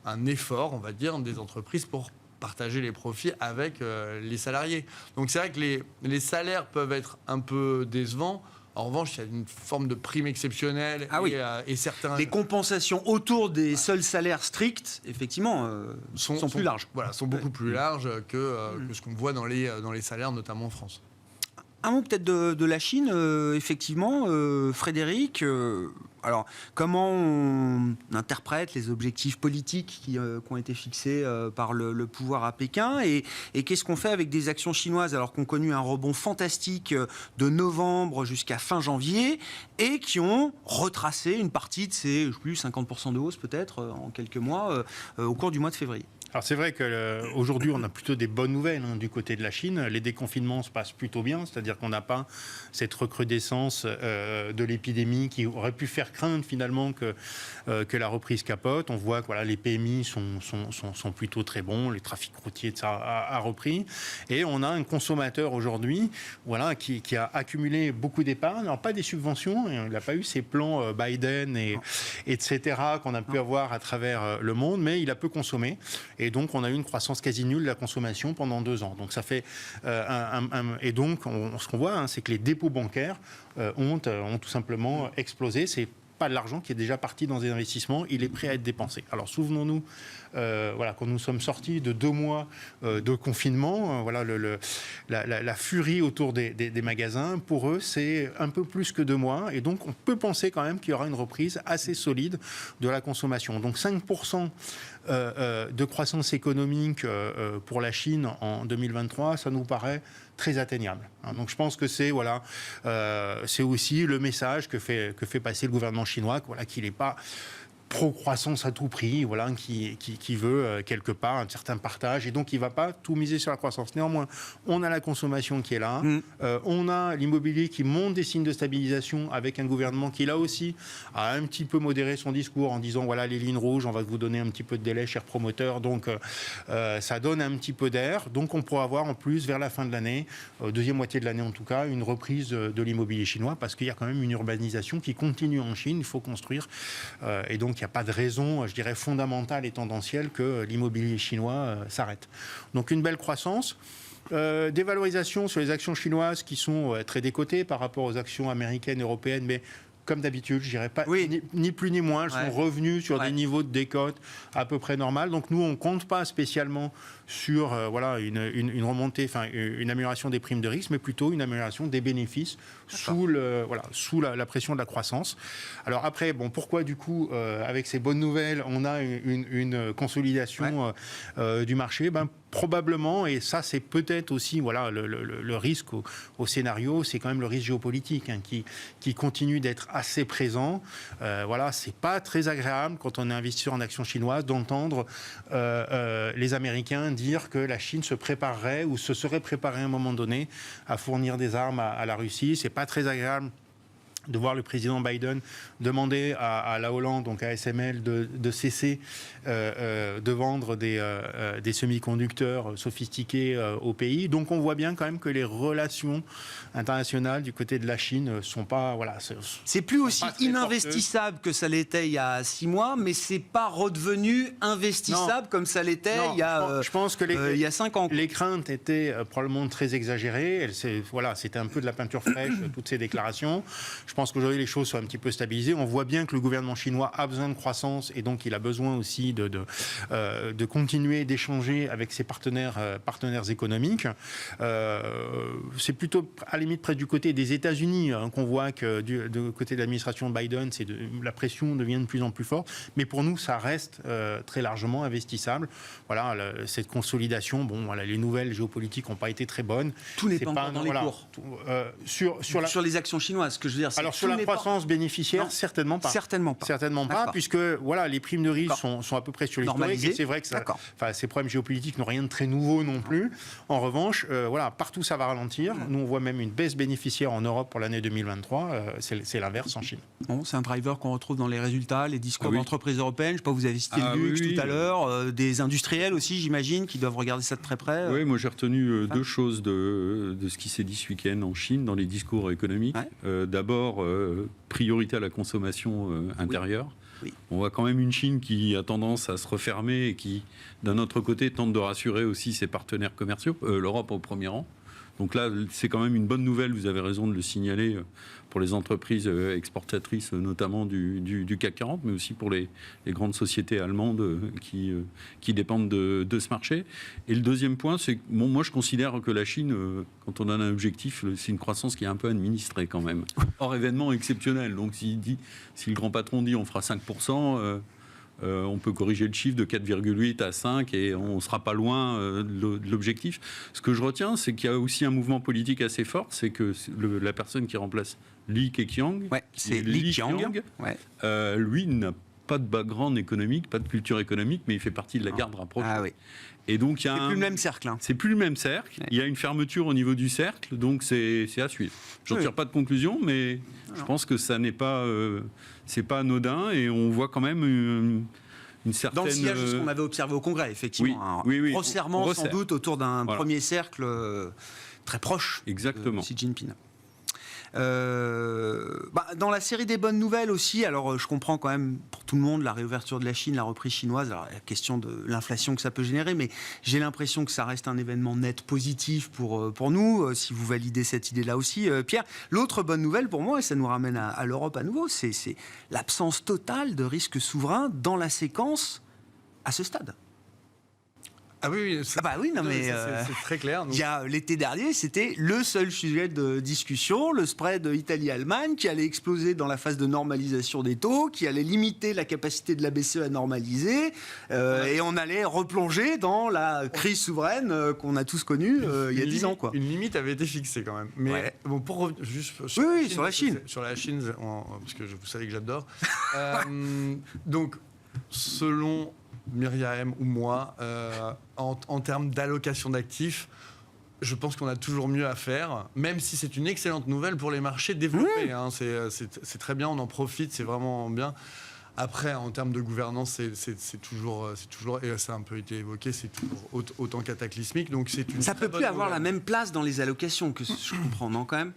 un effort, on va dire, des entreprises pour partager les profits avec les salariés. Donc c'est vrai que les salaires peuvent être un peu décevants. En revanche, il y a une forme de prime exceptionnelle et certains... Les compensations autour des seuls salaires stricts, effectivement, sont plus larges. Voilà, sont beaucoup plus larges que ce qu'on voit dans les salaires, notamment en France. Un mot peut-être de la Chine, effectivement, Frédéric. Alors, comment on interprète les objectifs politiques qui ont été fixés par le pouvoir à Pékin, et qu'est-ce qu'on fait avec des actions chinoises alors qu'on a connu un rebond fantastique de novembre jusqu'à fin janvier, et qui ont retracé une partie de ces 50% de hausse peut-être en quelques mois au cours du mois de février? Alors c'est vrai qu'aujourd'hui, on a plutôt des bonnes nouvelles du côté de la Chine. Les déconfinements se passent plutôt bien, c'est-à-dire qu'on n'a pas cette recrudescence de l'épidémie qui aurait pu faire craindre finalement que la reprise capote. On voit que les PMI sont plutôt très bons, les trafics routiers a repris. Et on a un consommateur aujourd'hui qui a accumulé beaucoup d'épargne, alors pas des subventions, il n'a pas eu ces plans Biden etc. qu'on a pu avoir à travers le monde, mais il a peu consommé. Et donc, on a eu une croissance quasi nulle de la consommation pendant 2 ans. Donc, ça fait et donc, ce qu'on voit, c'est que les dépôts bancaires ont tout simplement explosé. C'est pas de l'argent qui est déjà parti dans des investissements, il est prêt à être dépensé. Alors, souvenons-nous, quand nous sommes sortis de 2 mois de confinement, la furie autour des magasins, pour eux, c'est un peu plus que 2 mois. Et donc, on peut penser quand même qu'il y aura une reprise assez solide de la consommation. Donc, 5% de croissance économique pour la Chine en 2023, ça nous paraît très atteignable. Donc je pense que c'est aussi le message que fait passer le gouvernement chinois, qu'il n'est pas pro-croissance à tout prix, qui veut quelque part un certain partage, et donc il ne va pas tout miser sur la croissance. Néanmoins, on a la consommation qui est là, on a l'immobilier qui montre des signes de stabilisation, avec un gouvernement qui, là aussi, a un petit peu modéré son discours en disant, les lignes rouges, on va vous donner un petit peu de délai, chers promoteurs, donc ça donne un petit peu d'air, donc on pourra avoir en plus, vers la fin de l'année, deuxième moitié de l'année en tout cas, une reprise de l'immobilier chinois, parce qu'il y a quand même une urbanisation qui continue en Chine, il faut construire, et donc il n'y a pas de raison, je dirais, fondamentale et tendancielle que l'immobilier chinois s'arrête. Donc une belle croissance. Des valorisations sur les actions chinoises qui sont très décotées par rapport aux actions américaines, européennes, mais comme d'habitude, je dirais pas Oui. ni plus ni moins. Elles Ouais. sont revenues sur Ouais. des niveaux de décote à peu près normal. Donc nous, on compte pas spécialement sur une remontée, enfin une amélioration des primes de risque, mais plutôt une amélioration des bénéfices sous la pression de la croissance. Alors après, bon, pourquoi du coup, avec ces bonnes nouvelles, on a une consolidation du marché? Probablement, et ça c'est peut-être aussi le risque au scénario, c'est quand même le risque géopolitique qui continue d'être assez présent. C'est pas très agréable quand on est investisseur en actions chinoises d'entendre les Américains dire que la Chine se préparerait ou se serait préparée à un moment donné à fournir des armes à la Russie. C'est pas très agréable de voir le président Biden demander à la Hollande, donc à ASML, de cesser de vendre des semi-conducteurs sophistiqués au pays. Donc on voit bien quand même que les relations internationales du côté de la Chine sont pas... C'est plus aussi pas très ininvestissable que ça l'était il y a 6 mois, mais c'est pas redevenu investissable comme ça l'était Non, il y a, je pense que il y a 5 ans. les craintes étaient probablement très exagérées. C'était un peu de la peinture fraîche, toutes ces déclarations. Je pense qu'aujourd'hui, les choses sont un petit peu stabilisées. On voit bien que le gouvernement chinois a besoin de croissance et donc il a besoin aussi de continuer d'échanger avec ses partenaires économiques. C'est plutôt, à la limite, près du côté des États-Unis qu'on voit que du côté de l'administration Biden, la pression devient de plus en plus forte. Mais pour nous, ça reste très largement investissable. Cette consolidation, les nouvelles géopolitiques n'ont pas été très bonnes. Tout n'est pas encore dans les cours. Sur les actions chinoises, ce que je veux dire, c'est alors sur la croissance bénéficiaire, non, certainement pas. Certainement pas. D'accord. Puisque les primes de risque sont à peu près sur l'historique. Et c'est vrai que ces problèmes géopolitiques n'ont rien de très nouveau non plus. En revanche, partout ça va ralentir. Nous, on voit même une baisse bénéficiaire en Europe pour l'année 2023. C'est l'inverse en Chine. Bon, c'est un driver qu'on retrouve dans les résultats, les discours d'entreprises européennes. Je sais pas, vous avez cité le luxe tout à l'heure, des industriels aussi, j'imagine, qui doivent regarder ça de très près. Oui, moi j'ai retenu deux choses de ce qui s'est dit ce week-end en Chine dans les discours économiques. D'abord, priorité à la consommation intérieure. Oui. On voit quand même une Chine qui a tendance à se refermer et qui, d'un autre côté, tente de rassurer aussi ses partenaires commerciaux, l'Europe au premier rang. Donc là, c'est quand même une bonne nouvelle, vous avez raison de le signaler, pour les entreprises exportatrices, notamment du CAC 40, mais aussi pour les grandes sociétés allemandes qui dépendent de ce marché. Et le deuxième point, c'est que moi je considère que la Chine, quand on a un objectif, c'est une croissance qui est un peu administrée quand même, hors événement exceptionnel. Donc si le grand patron dit on fera 5%, on peut corriger le chiffre de 4,8 à 5 et on ne sera pas loin de l'objectif. Ce que je retiens, c'est qu'il y a aussi un mouvement politique assez fort, c'est que la personne qui remplace Li Keqiang, c'est Li Qiang, lui n'a pas de background économique, pas de culture économique, mais il fait partie de la garde rapprochée. Ah oui. Et donc c'est plus le même cercle. C'est plus le même cercle. Il y a une fermeture au niveau du cercle, donc c'est à suivre. Je ne tire pas de conclusion, mais je pense que ça n'est pas, c'est pas anodin et on voit quand même une certaine. Dans le sillage de ce qu'on avait observé au Congrès, effectivement. Oui. Resserrement sans doute autour d'un premier cercle très proche. Exactement. De Xi Jinping. Dans la série des bonnes nouvelles aussi, alors je comprends quand même pour tout le monde la réouverture de la Chine, la reprise chinoise, alors la question de l'inflation que ça peut générer, mais j'ai l'impression que ça reste un événement net positif pour nous, si vous validez cette idée-là aussi. Pierre, l'autre bonne nouvelle pour moi, et ça nous ramène à l'Europe à nouveau, c'est l'absence totale de risque souverain dans la séquence à ce stade. Ah oui, c'est très clair. Il y a l'été dernier, c'était le seul sujet de discussion, le spread Italie-Allemagne qui allait exploser dans la phase de normalisation des taux, qui allait limiter la capacité de la BCE à normaliser, et on allait replonger dans la crise souveraine qu'on a tous connue il y a 10 ans. Une limite avait été fixée quand même. Mais pour revenir juste sur la Chine. Sur la Chine, parce que vous savez que j'adore. Donc, selon Myriam ou moi, en termes d'allocation d'actifs, je pense qu'on a toujours mieux à faire, même si c'est une excellente nouvelle pour les marchés développés. C'est très bien, on en profite, c'est vraiment bien. Après, en termes de gouvernance, c'est toujours, et ça a un peu été évoqué, c'est toujours autant cataclysmique. Donc ça ne peut plus avoir la même place dans les allocations que je comprends, non, quand même.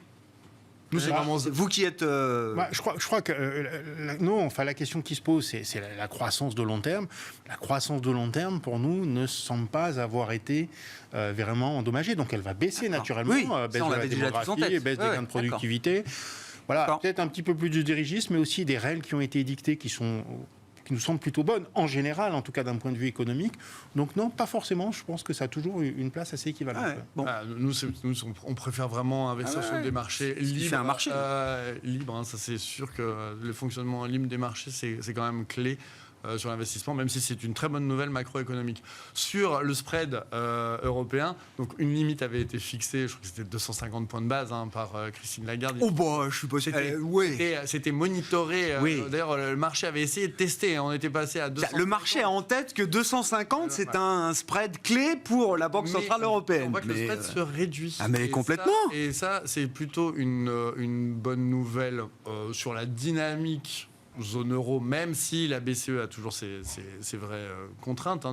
Vous qui êtes... Je crois que non, la question qui se pose, c'est la croissance de long terme. La croissance de long terme, pour nous, ne semble pas avoir été vraiment endommagée. Donc elle va baisser naturellement, baisse de la démographie, baisse des gains de productivité. Voilà, D'accord. peut-être un petit peu plus de dirigisme, mais aussi des règles qui ont été édictées qui nous semblent plutôt bonnes, en général, en tout cas d'un point de vue économique. Donc non, pas forcément. Je pense que ça a toujours une place assez équivalente. Ouais, bon. Nous, on préfère vraiment investir sur des marchés libres. fait un marché. Libre, ça c'est sûr que le fonctionnement libre des marchés, c'est quand même clé sur l'investissement, même si c'est une très bonne nouvelle macroéconomique. Sur le spread européen, donc une limite avait été fixée, je crois que c'était 250 points de base par Christine Lagarde. Oh bah, je suis pas... C'était monitoré. Oui. D'ailleurs, le marché avait essayé de tester. On était passé à 200. Le marché a en tête que 250, c'est un spread clé pour la Banque Centrale Européenne. On voit que le spread se réduit. Ah, mais Et complètement. ça, c'est plutôt une bonne nouvelle sur la dynamique zone euro, même si la BCE a toujours ses vraies contraintes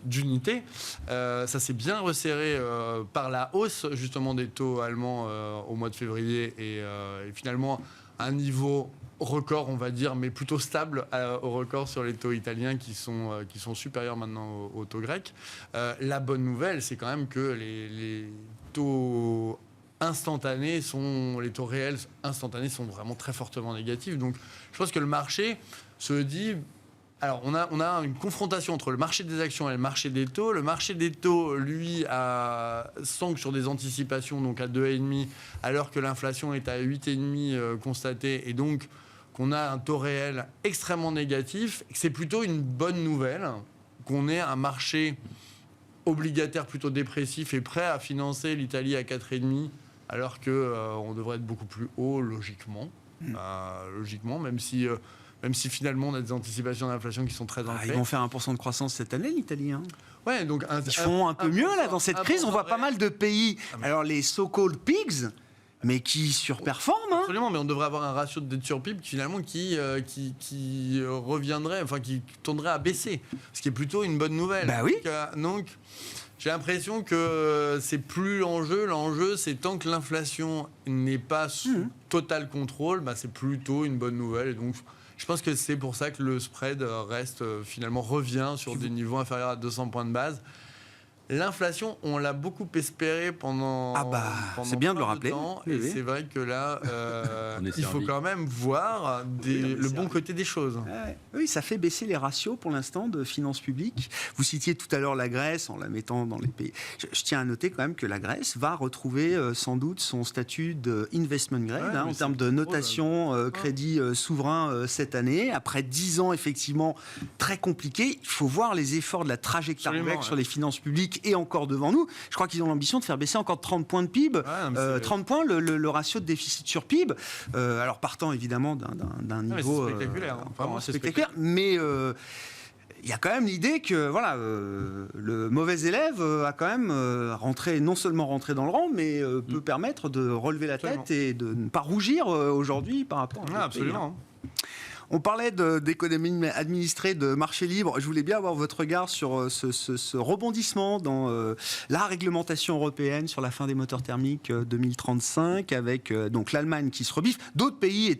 d'unité. Ça s'est bien resserré par la hausse justement des taux allemands au mois de février et finalement un niveau record, on va dire, mais plutôt stable au record sur les taux italiens qui sont supérieurs maintenant aux taux grecs. La bonne nouvelle, c'est quand même que les taux instantanés les taux réels instantanés sont vraiment très fortement négatifs. Donc, je pense que le marché se dit... Alors, on a une confrontation entre le marché des actions et le marché des taux. Le marché des taux, lui, s'ancre sur des anticipations, donc à 2,5, alors que l'inflation est à 8,5 constatée, et donc qu'on a un taux réel extrêmement négatif. C'est plutôt une bonne nouvelle qu'on ait un marché obligataire plutôt dépressif et prêt à financer l'Italie à 4,5, alors qu'on devrait être beaucoup plus haut, logiquement. Logiquement, même si finalement on a des anticipations d'inflation qui sont très ancrées. Ils vont faire 1% de croissance cette année, l'Italie. Ouais, donc Ils font un peu mieux là dans cette crise. On voit pas mal de pays, alors les so-called pigs, mais qui surperforment. Absolument, mais on devrait avoir un ratio de dette sur PIB qui finalement qui reviendrait, enfin qui tendrait à baisser, ce qui est plutôt une bonne nouvelle. Bah oui. Donc j'ai l'impression que c'est plus l'enjeu. L'enjeu, c'est tant que l'inflation n'est pas sous total contrôle, c'est plutôt une bonne nouvelle. Et donc je pense que c'est pour ça que le spread revient sur des niveaux inférieurs à 200 points de base. L'inflation, on l'a beaucoup espéré pendant c'est bien de le rappeler. Temps, oui, et oui. c'est vrai que là, On est il faut servi. quand même voir le bon côté des choses. Ouais. Oui, ça fait baisser les ratios pour l'instant de finances publiques. Vous citiez tout à l'heure la Grèce en la mettant dans les pays. Je tiens à noter quand même que la Grèce va retrouver sans doute son statut d'investment grade en termes de notation crédit souverain cette année. Après 10 ans effectivement très compliqués, il faut voir les efforts de la trajectoire grecque sur les finances publiques et encore devant nous. Je crois qu'ils ont l'ambition de faire baisser encore 30 points de PIB, 30 points le ratio de déficit sur PIB. Alors partant évidemment d'un niveau c'est spectaculaire, vraiment, c'est spectaculaire, mais il y a quand même l'idée que le mauvais élève a quand même non seulement rentré dans le rang, mais peut permettre de relever la tête et de ne pas rougir aujourd'hui par rapport à absolument. On parlait d'économie administrée, de marché libre. Je voulais bien avoir votre regard sur ce rebondissement dans la réglementation européenne sur la fin des moteurs thermiques 2035, avec donc l'Allemagne qui se rebiffe. D'autres pays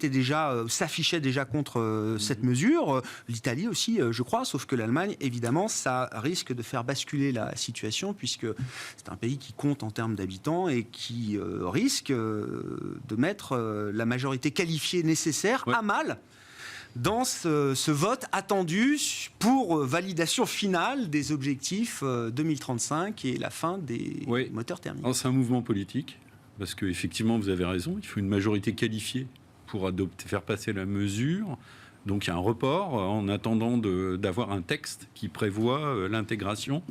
s'affichaient déjà contre cette mesure. L'Italie aussi, je crois, sauf que l'Allemagne, évidemment, ça risque de faire basculer la situation, puisque c'est un pays qui compte en termes d'habitants et qui risque de mettre la majorité qualifiée nécessaire à mal dans ce vote attendu pour validation finale des objectifs 2035 et la fin des moteurs thermiques. C'est un mouvement politique, parce qu'effectivement, vous avez raison, il faut une majorité qualifiée pour faire passer la mesure. Donc il y a un report en attendant d'avoir un texte qui prévoit l'intégration,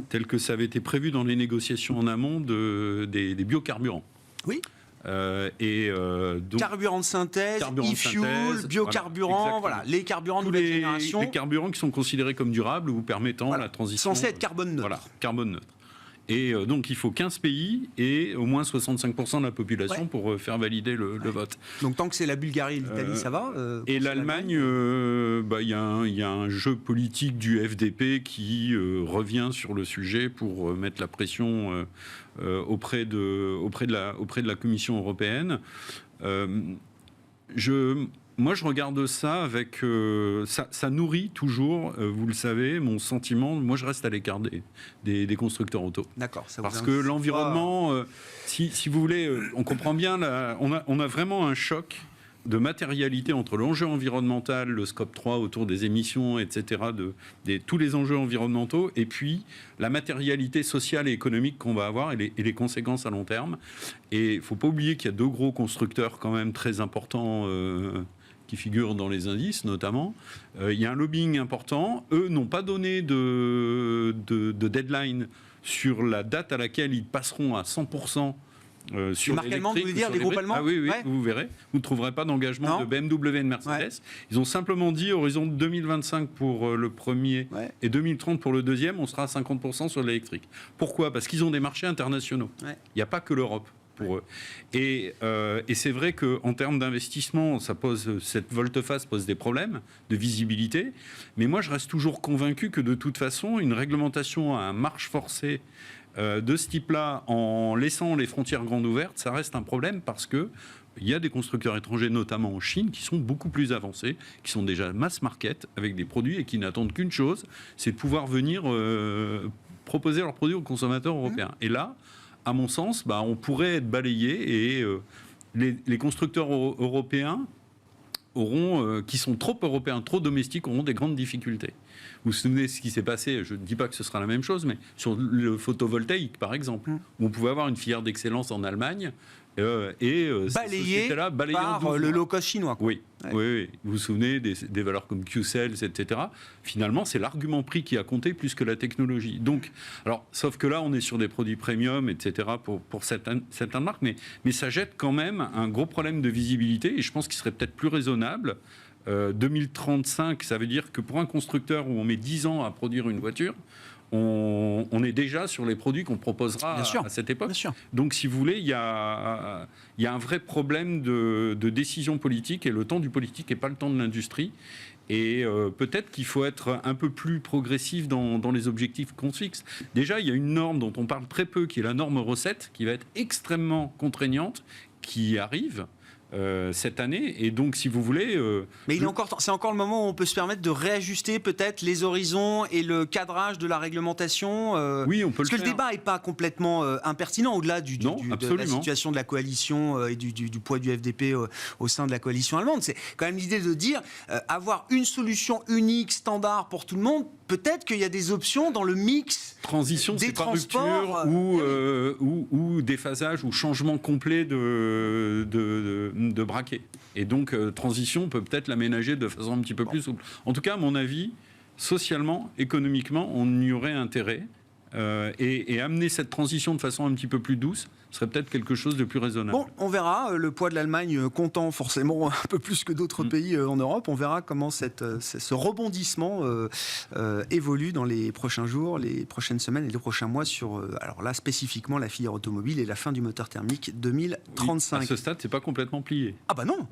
tel que ça avait été prévu dans les négociations en amont des biocarburants. Oui. Donc, carburant de synthèse, e-fuel, biocarburant, les carburants de nouvelle génération. Les carburants qui sont considérés comme durables ou permettant la transition. Censés être carbone neutre. Voilà, carbone neutre. Et donc il faut 15 pays et au moins 65% de la population pour faire valider le vote. Donc tant que c'est la Bulgarie et l'Italie, ça va. Et l'Allemagne, il y a un jeu politique du FDP qui revient sur le sujet pour mettre la pression auprès de la Commission européenne. Moi, je regarde ça avec... ça nourrit toujours, vous le savez, mon sentiment. Moi, je reste à l'écart des constructeurs auto. D'accord. Ça vous Parce que l'environnement, si vous voulez, on comprend bien, on a vraiment un choc de matérialité entre l'enjeu environnemental, le scope 3 autour des émissions, etc., tous les enjeux environnementaux, et puis la matérialité sociale et économique qu'on va avoir et les conséquences à long terme. Et il ne faut pas oublier qu'il y a 2 gros constructeurs quand même très importants qui figurent dans les indices notamment. Il y a un lobbying important. Eux n'ont pas donné de deadline sur la date à laquelle ils passeront à 100% sur les marques allemandes, vous voulez dire, les groupes allemands? Ah oui, Ouais. vous verrez. Vous ne trouverez pas d'engagement de BMW et de Mercedes. Ouais. Ils ont simplement dit horizon 2025 pour le premier et 2030 pour le deuxième, on sera à 50% sur l'électrique. Pourquoi? Parce qu'ils ont des marchés internationaux. Il n'y a pas que l'Europe pour eux. Et c'est vrai qu'en termes d'investissement, cette volte-face pose des problèmes de visibilité. Mais moi, je reste toujours convaincu que de toute façon, une réglementation à marche forcée de ce type-là, en laissant les frontières grandes ouvertes, ça reste un problème parce que il y a des constructeurs étrangers, notamment en Chine, qui sont beaucoup plus avancés, qui sont déjà mass market avec des produits et qui n'attendent qu'une chose, c'est de pouvoir venir proposer leurs produits aux consommateurs européens. Et là, à mon sens, on pourrait être balayé et les constructeurs européens qui sont trop européens, trop domestiques, auront des grandes difficultés. Vous vous souvenez de ce qui s'est passé, je ne dis pas que ce sera la même chose, mais sur le photovoltaïque, par exemple, où on pouvait avoir une filière d'excellence en Allemagne, balayé par le low-cost chinois. Oui. Vous vous souvenez des valeurs comme Q-Cells, etc. Finalement, c'est l'argument prix qui a compté plus que la technologie. Donc, sauf que là, on est sur des produits premium, etc. pour certaines marques, mais ça jette quand même un gros problème de visibilité. Et je pense qu'il serait peut-être plus raisonnable. 2035, ça veut dire que pour un constructeur où on met 10 ans à produire une voiture, on est déjà sur les produits qu'on proposera à cette époque. Donc, si vous voulez, il y a un vrai problème de décision politique, et le temps du politique n'est pas le temps de l'industrie. Et peut-être qu'il faut être un peu plus progressif dans les objectifs qu'on se fixe. Déjà, il y a une norme dont on parle très peu, qui est la norme recette, qui va être extrêmement contraignante, qui arrive cette année, et donc si vous voulez... Mais c'est encore le moment où on peut se permettre de réajuster peut-être les horizons et le cadrage de la réglementation. Oui, on peut le faire. Parce que le débat n'est pas complètement impertinent, au-delà de la situation de la coalition et du poids du FDP au sein de la coalition allemande. C'est quand même l'idée de dire, avoir une solution unique, standard pour tout le monde, peut-être qu'il y a des options dans le mix transition, des c'est pas transports rupture ou déphasage ou changement complet de braquet. Et donc, transition, on peut peut-être l'aménager de façon un petit peu plus souple. En tout cas, à mon avis, socialement, économiquement, on y aurait intérêt. Et amener cette transition de façon un petit peu plus douce serait peut-être quelque chose de plus raisonnable. Bon, on verra. Le poids de l'Allemagne comptant forcément un peu plus que d'autres pays en Europe. On verra comment ce rebondissement évolue dans les prochains jours, les prochaines semaines et les prochains mois sur, alors là, spécifiquement la filière automobile et la fin du moteur thermique 2035. Oui, à ce stade, c'est pas complètement plié. Ah bah non.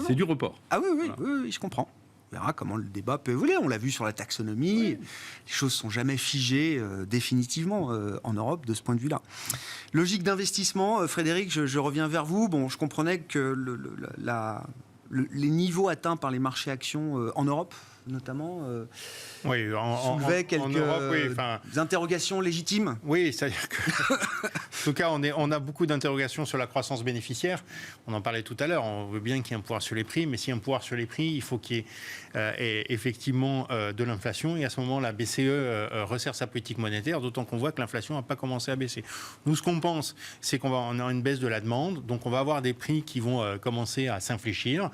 C'est du report. Ah oui, je comprends. On verra comment le débat peut évoluer. On l'a vu sur la taxonomie. Les choses ne sont jamais figées définitivement en Europe de ce point de vue-là. Logique d'investissement, Frédéric, je reviens vers vous. Bon, je comprenais que les niveaux atteints par les marchés actions en Europe, notamment, soulevaient quelques interrogations légitimes. Oui, c'est-à-dire que, en tout cas, on a beaucoup d'interrogations sur la croissance bénéficiaire. On en parlait tout à l'heure. On veut bien qu'il y ait un pouvoir sur les prix, mais s'il y a un pouvoir sur les prix, il faut qu'il y ait effectivement de l'inflation. Et à ce moment, la BCE resserre sa politique monétaire, d'autant qu'on voit que l'inflation n'a pas commencé à baisser. Nous, ce qu'on pense, c'est qu'on va avoir une baisse de la demande, donc on va avoir des prix qui vont commencer à s'infléchir.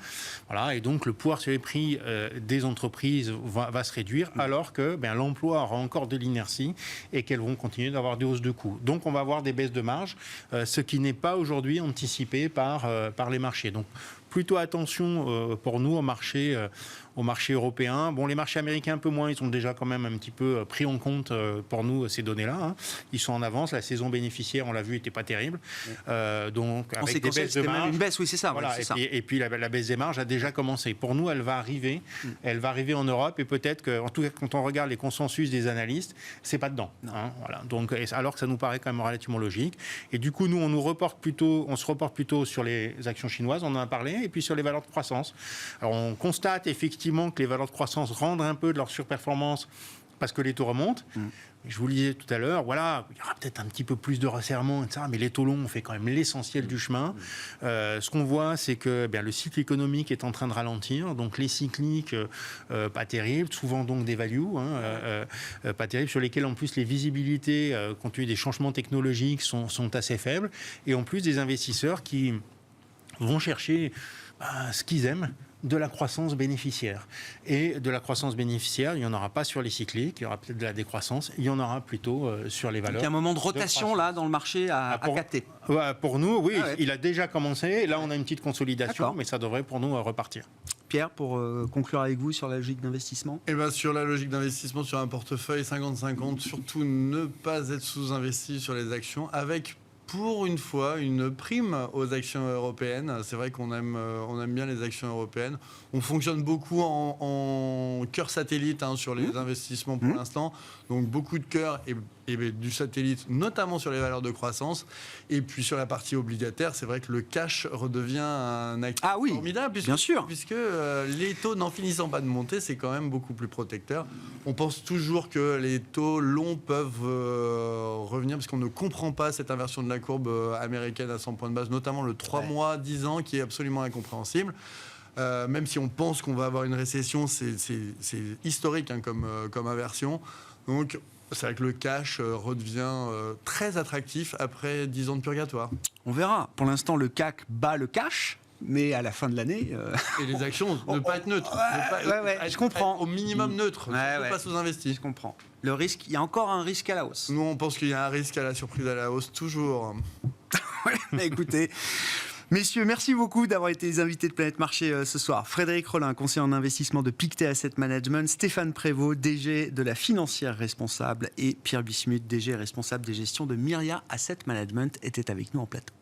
Voilà, et donc le pouvoir sur les prix des entreprises va se réduire, alors que l'emploi aura encore de l'inertie et qu'elles vont continuer d'avoir des hausses de coûts. Donc on va avoir des baisses de marge, ce qui n'est pas aujourd'hui anticipé par les marchés. Donc plutôt attention pour nous au marché européen. Bon, les marchés américains un peu moins, ils ont déjà quand même un petit peu pris en compte pour nous ces données-là. Hein. Ils sont en avance. La saison bénéficiaire, on l'a vu, n'était pas terrible. Donc avec des baisses de marge, une baisse, oui, c'est ça. Voilà, et puis la baisse des marges a déjà commencé. Pour nous, elle va arriver. Elle va arriver en Europe, et peut-être que, en tout cas, quand on regarde les consensus des analystes, c'est pas dedans. Hein, voilà. Donc, alors que ça nous paraît quand même relativement logique. Et du coup, nous, on se reporte plutôt sur les actions chinoises. On en a parlé. et puis sur les valeurs de croissance. Alors on constate effectivement que les valeurs de croissance rendent un peu de leur surperformance parce que les taux remontent. Je vous le disais tout à l'heure, voilà, il y aura peut-être un petit peu plus de resserrement, etc., mais les taux longs ont fait quand même l'essentiel du chemin. Ce qu'on voit, c'est que le cycle économique est en train de ralentir, donc les cycliques, pas terribles, souvent donc des values, pas terribles, sur lesquels en plus les visibilités, compte tenu des changements technologiques, sont assez faibles, et en plus des investisseurs qui vont chercher ce qu'ils aiment, de la croissance bénéficiaire. Et de la croissance bénéficiaire, il n'y en aura pas sur les cycliques, il y aura peut-être de la décroissance, il y en aura plutôt sur les valeurs. Il y a un moment de rotation là dans le marché à capter. Pour nous, oui, Ah ouais. il a déjà commencé. Là, on a une petite consolidation, D'accord. mais ça devrait pour nous repartir. Pierre, pour conclure avec vous sur la logique d'investissement. Et sur la logique d'investissement sur un portefeuille 50-50, surtout ne pas être sous-investi sur les actions avec pour une fois une prime aux actions européennes. C'est vrai qu'on aime bien les actions européennes. On fonctionne beaucoup en cœur satellite sur les investissements pour l'instant. Donc beaucoup de cœur et du satellite, notamment sur les valeurs de croissance. Et puis sur la partie obligataire, c'est vrai que le cash redevient un actif formidable. Bien sûr. Puisque les taux n'en finissant pas de monter, c'est quand même beaucoup plus protecteur. On pense toujours que les taux longs peuvent revenir parce qu'on ne comprend pas cette inversion de la courbe américaine à 100 points de base, notamment le 3 mois, 10 ans, qui est absolument incompréhensible. Même si on pense qu'on va avoir une récession, c'est historique comme inversion. Donc, c'est vrai que le cash redevient très attractif après 10 ans de purgatoire. On verra. Pour l'instant, le CAC bat le cash. Mais à la fin de l'année... Et les actions, ne pas être neutres. Je comprends. Être au minimum neutre, pas sous-investi. Je comprends. Le risque, il y a encore un risque à la hausse. Nous, on pense qu'il y a un risque à la surprise à la hausse, toujours. Mais écoutez... Messieurs, merci beaucoup d'avoir été les invités de Planète Marché ce soir. Frédéric Rollin, conseiller en investissement de Pictet Asset Management, Stéphane Prévost, DG de la financière responsable, et Pierre Bismuth, DG responsable des gestions de Myria Asset Management, étaient avec nous en plateau.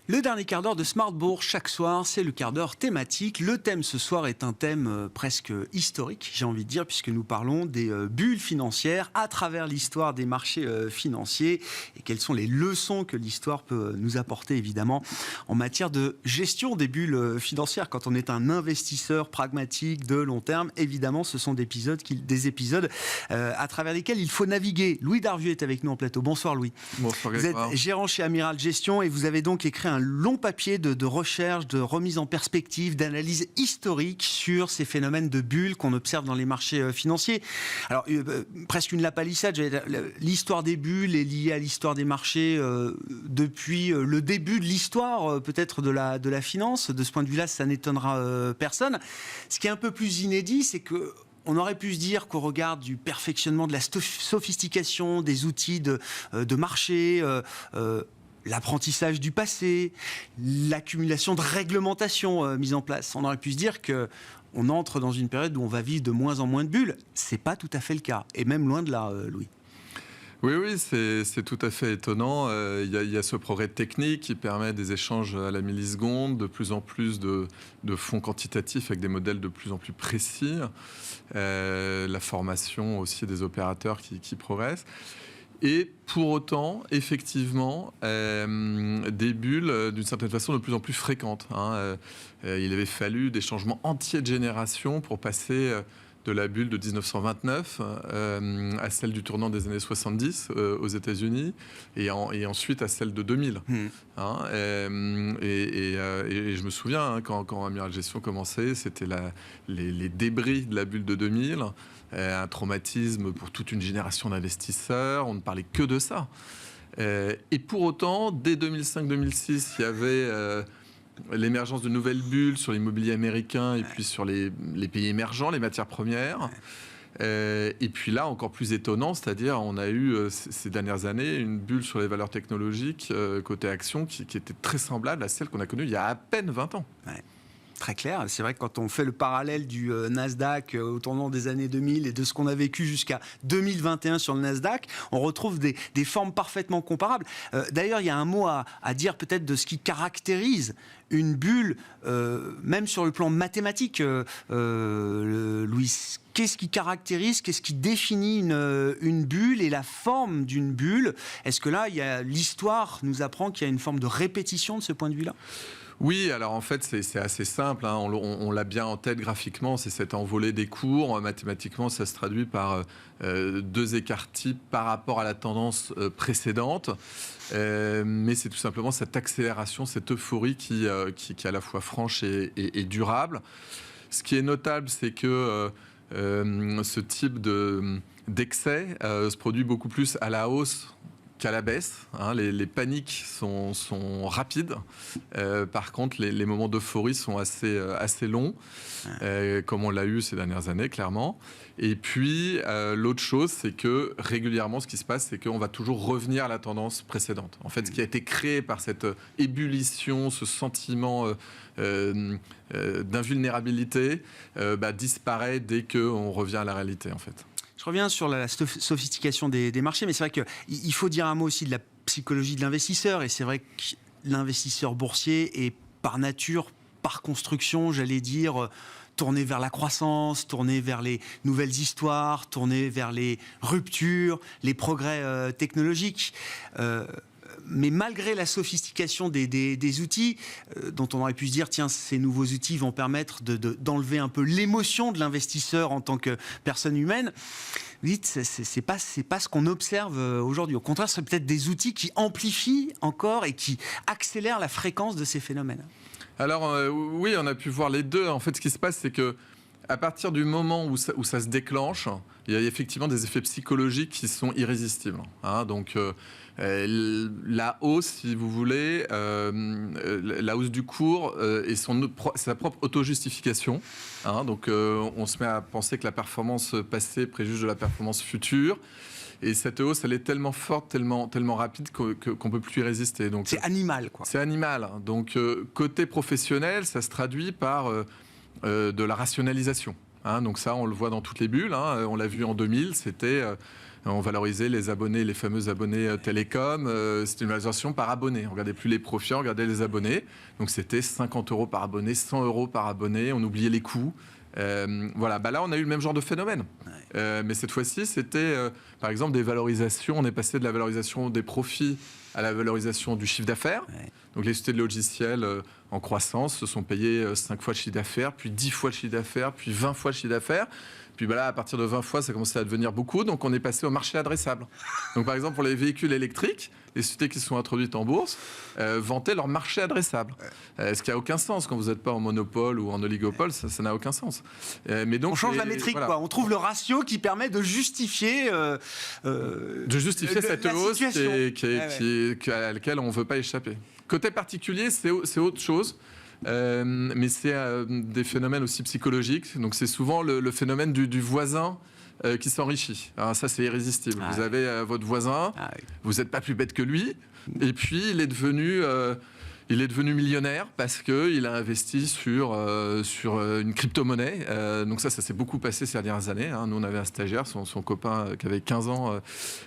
Le dernier quart d'heure de Smart Bourse, chaque soir, c'est le quart d'heure thématique. Le thème ce soir est un thème presque historique, j'ai envie de dire, puisque nous parlons des bulles financières à travers l'histoire des marchés financiers et quelles sont les leçons que l'histoire peut nous apporter, évidemment, en matière de gestion des bulles financières. Quand on est un investisseur pragmatique de long terme, évidemment, ce sont des épisodes à travers lesquels il faut naviguer. Louis Darvieux est avec nous en plateau. Bonsoir Louis. Bonsoir. Vous êtes gérant chez Amiral Gestion et vous avez donc écrit un long papier de recherche, de remise en perspective, d'analyse historique sur ces phénomènes de bulles qu'on observe dans les marchés financiers. Alors, presque une lapalissade. L'histoire des bulles est liée à l'histoire des marchés depuis le début de l'histoire, peut-être de la finance. De ce point de vue-là, ça n'étonnera personne. Ce qui est un peu plus inédit, c'est que on aurait pu se dire qu'au regard du perfectionnement, de la sophistication des outils de marché, l'apprentissage du passé, l'accumulation de réglementations mises en place, on aurait pu se dire qu'on entre dans une période où on va vivre de moins en moins de bulles. C'est pas tout à fait le cas, et même loin de là, Louis. Oui, c'est tout à fait étonnant. Il y a ce progrès technique qui permet des échanges à la milliseconde, de plus en plus de fonds quantitatifs avec des modèles de plus en plus précis, la formation aussi des opérateurs qui progressent. Et pour autant, effectivement, des bulles, d'une certaine façon, de plus en plus fréquentes. Il avait fallu des changements entiers de génération pour passer de la bulle de 1929 à celle du tournant des années 70 aux États-Unis et ensuite à celle de 2000. Et je me souviens, quand Amiral Gestion commençait, c'était les débris de la bulle de 2000. Un traumatisme pour toute une génération d'investisseurs, on ne parlait que de ça. Et pour autant, dès 2005-2006, il y avait l'émergence de nouvelles bulles sur l'immobilier américain et puis sur les pays émergents, les matières premières. Et puis là, encore plus étonnant, c'est-à-dire on a eu ces dernières années une bulle sur les valeurs technologiques côté action qui était très semblable à celle qu'on a connue il y a à peine 20 ans. Ouais. Très clair. C'est vrai que quand on fait le parallèle du Nasdaq au tournant des années 2000 et de ce qu'on a vécu jusqu'à 2021 sur le Nasdaq, on retrouve des formes parfaitement comparables. D'ailleurs, il y a un mot à dire peut-être de ce qui caractérise une bulle, même sur le plan mathématique, Louis. Qu'est-ce qui caractérise, qu'est-ce qui définit une bulle et la forme d'une bulle? Est-ce que là, l'histoire nous apprend qu'il y a une forme de répétition de ce point de vue-là? Oui, alors en fait, c'est assez simple. Hein. On l'a bien en tête graphiquement, c'est cette envolée des cours. Mathématiquement, ça se traduit par deux écarts types par rapport à la tendance précédente. Mais c'est tout simplement cette accélération, cette euphorie qui est à la fois franche et durable. Ce qui est notable, c'est que ce type d'excès se produit beaucoup plus à la hausse qu'à la baisse. Hein. Les paniques sont rapides. Par contre, les moments d'euphorie sont assez longs, comme on l'a eu ces dernières années, clairement. Et puis, l'autre chose, c'est que régulièrement, ce qui se passe, c'est qu'on va toujours revenir à la tendance précédente. En fait, ce qui a été créé par cette ébullition, ce sentiment d'invulnérabilité, disparaît dès qu'on revient à la réalité, en fait. Je reviens sur la sophistication des marchés, mais c'est vrai qu'il faut dire un mot aussi de la psychologie de l'investisseur. Et c'est vrai que l'investisseur boursier est par nature, par construction, j'allais dire, tourné vers la croissance, tourné vers les nouvelles histoires, tourné vers les ruptures, les progrès technologiques. Mais malgré la sophistication des outils, dont on aurait pu se dire, tiens, ces nouveaux outils vont permettre d'enlever un peu l'émotion de l'investisseur en tant que personne humaine, vous dites, c'est pas ce qu'on observe aujourd'hui. Au contraire, c'est peut-être des outils qui amplifient encore et qui accélèrent la fréquence de ces phénomènes. Alors oui, on a pu voir les deux. En fait, ce qui se passe, c'est que à partir du moment où ça se déclenche, il y a effectivement des effets psychologiques qui sont irrésistibles. Hein. Donc la hausse, si vous voulez, la hausse du cours et sa propre auto-justification. Hein. Donc on se met à penser que la performance passée préjuge de la performance future. Et cette hausse, elle est tellement forte, tellement rapide qu'on ne peut plus y résister. Donc, c'est animal, quoi. C'est animal. Donc, côté professionnel, ça se traduit par de la rationalisation. Hein. Donc ça, on le voit dans toutes les bulles. Hein. On l'a vu en 2000, c'était... on valorisait les abonnés, les fameux abonnés télécom. C'était une valorisation par abonné. On ne regardait plus les profits, on regardait les abonnés. Donc c'était 50 € par abonné, 100 € par abonné. On oubliait les coûts. Voilà, là on a eu le même genre de phénomène. Mais cette fois-ci, c'était par exemple des valorisations. On est passé de la valorisation des profits à la valorisation du chiffre d'affaires. Ouais. Donc les sociétés de logiciels en croissance se sont payées 5 fois le chiffre d'affaires, puis 10 fois le chiffre d'affaires, puis 20 fois le chiffre d'affaires. Puis là, à partir de 20 fois, ça commençait à devenir beaucoup. Donc on est passé au marché adressable. Donc par exemple, pour les véhicules électriques, les sociétés qui se sont introduites en bourse vantaient leur marché adressable. Ce qui n'a aucun sens quand vous n'êtes pas en monopole ou en oligopole, ça n'a aucun sens. Mais donc, on change la métrique, voilà. Quoi. On trouve le ratio qui permet de justifier... cette hausse à laquelle on ne veut pas échapper. Côté particulier, c'est autre chose. Mais c'est des phénomènes aussi psychologiques. Donc c'est souvent le phénomène du voisin qui s'enrichit. Alors ça, c'est irrésistible. Vous avez votre voisin, vous n'êtes pas plus bête que lui, et puis il est devenu millionnaire parce qu'il a investi sur une crypto-monnaie. Donc ça s'est beaucoup passé ces dernières années. Hein. Nous, on avait un stagiaire, son copain qui avait 15 ans,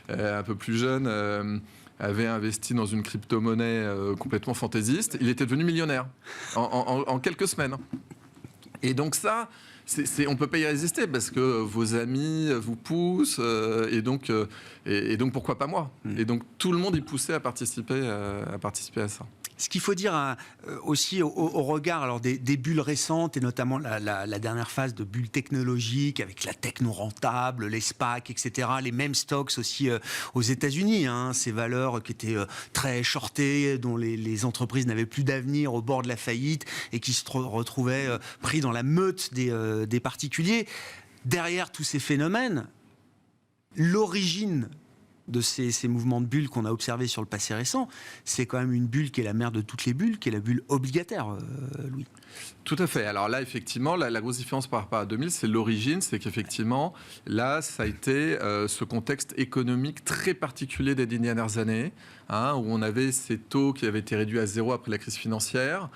un peu plus jeune, avait investi dans une crypto-monnaie complètement fantaisiste. Il était devenu millionnaire en quelques semaines. Et donc ça, on ne peut pas y résister parce que vos amis vous poussent et donc pourquoi pas moi. Et donc tout le monde est poussé à participer à ça. Ce qu'il faut dire aussi au regard alors des bulles récentes et notamment la dernière phase de bulles technologiques avec la tech non rentable, les SPAC, etc. Les mêmes stocks aussi aux États-Unis, hein, ces valeurs qui étaient très shortées, dont les entreprises n'avaient plus d'avenir au bord de la faillite et qui se retrouvaient pris dans la meute des particuliers. Derrière tous ces phénomènes, l'origine de ces mouvements de bulles qu'on a observés sur le passé récent, c'est quand même une bulle qui est la mère de toutes les bulles, qui est la bulle obligataire, Louis. Tout à fait. Alors là, effectivement, la grosse différence par rapport à 2000, c'est l'origine. C'est qu'effectivement, là, ça a été ce contexte économique très particulier des dernières années, où on avait ces taux qui avaient été réduits à zéro après la crise financière,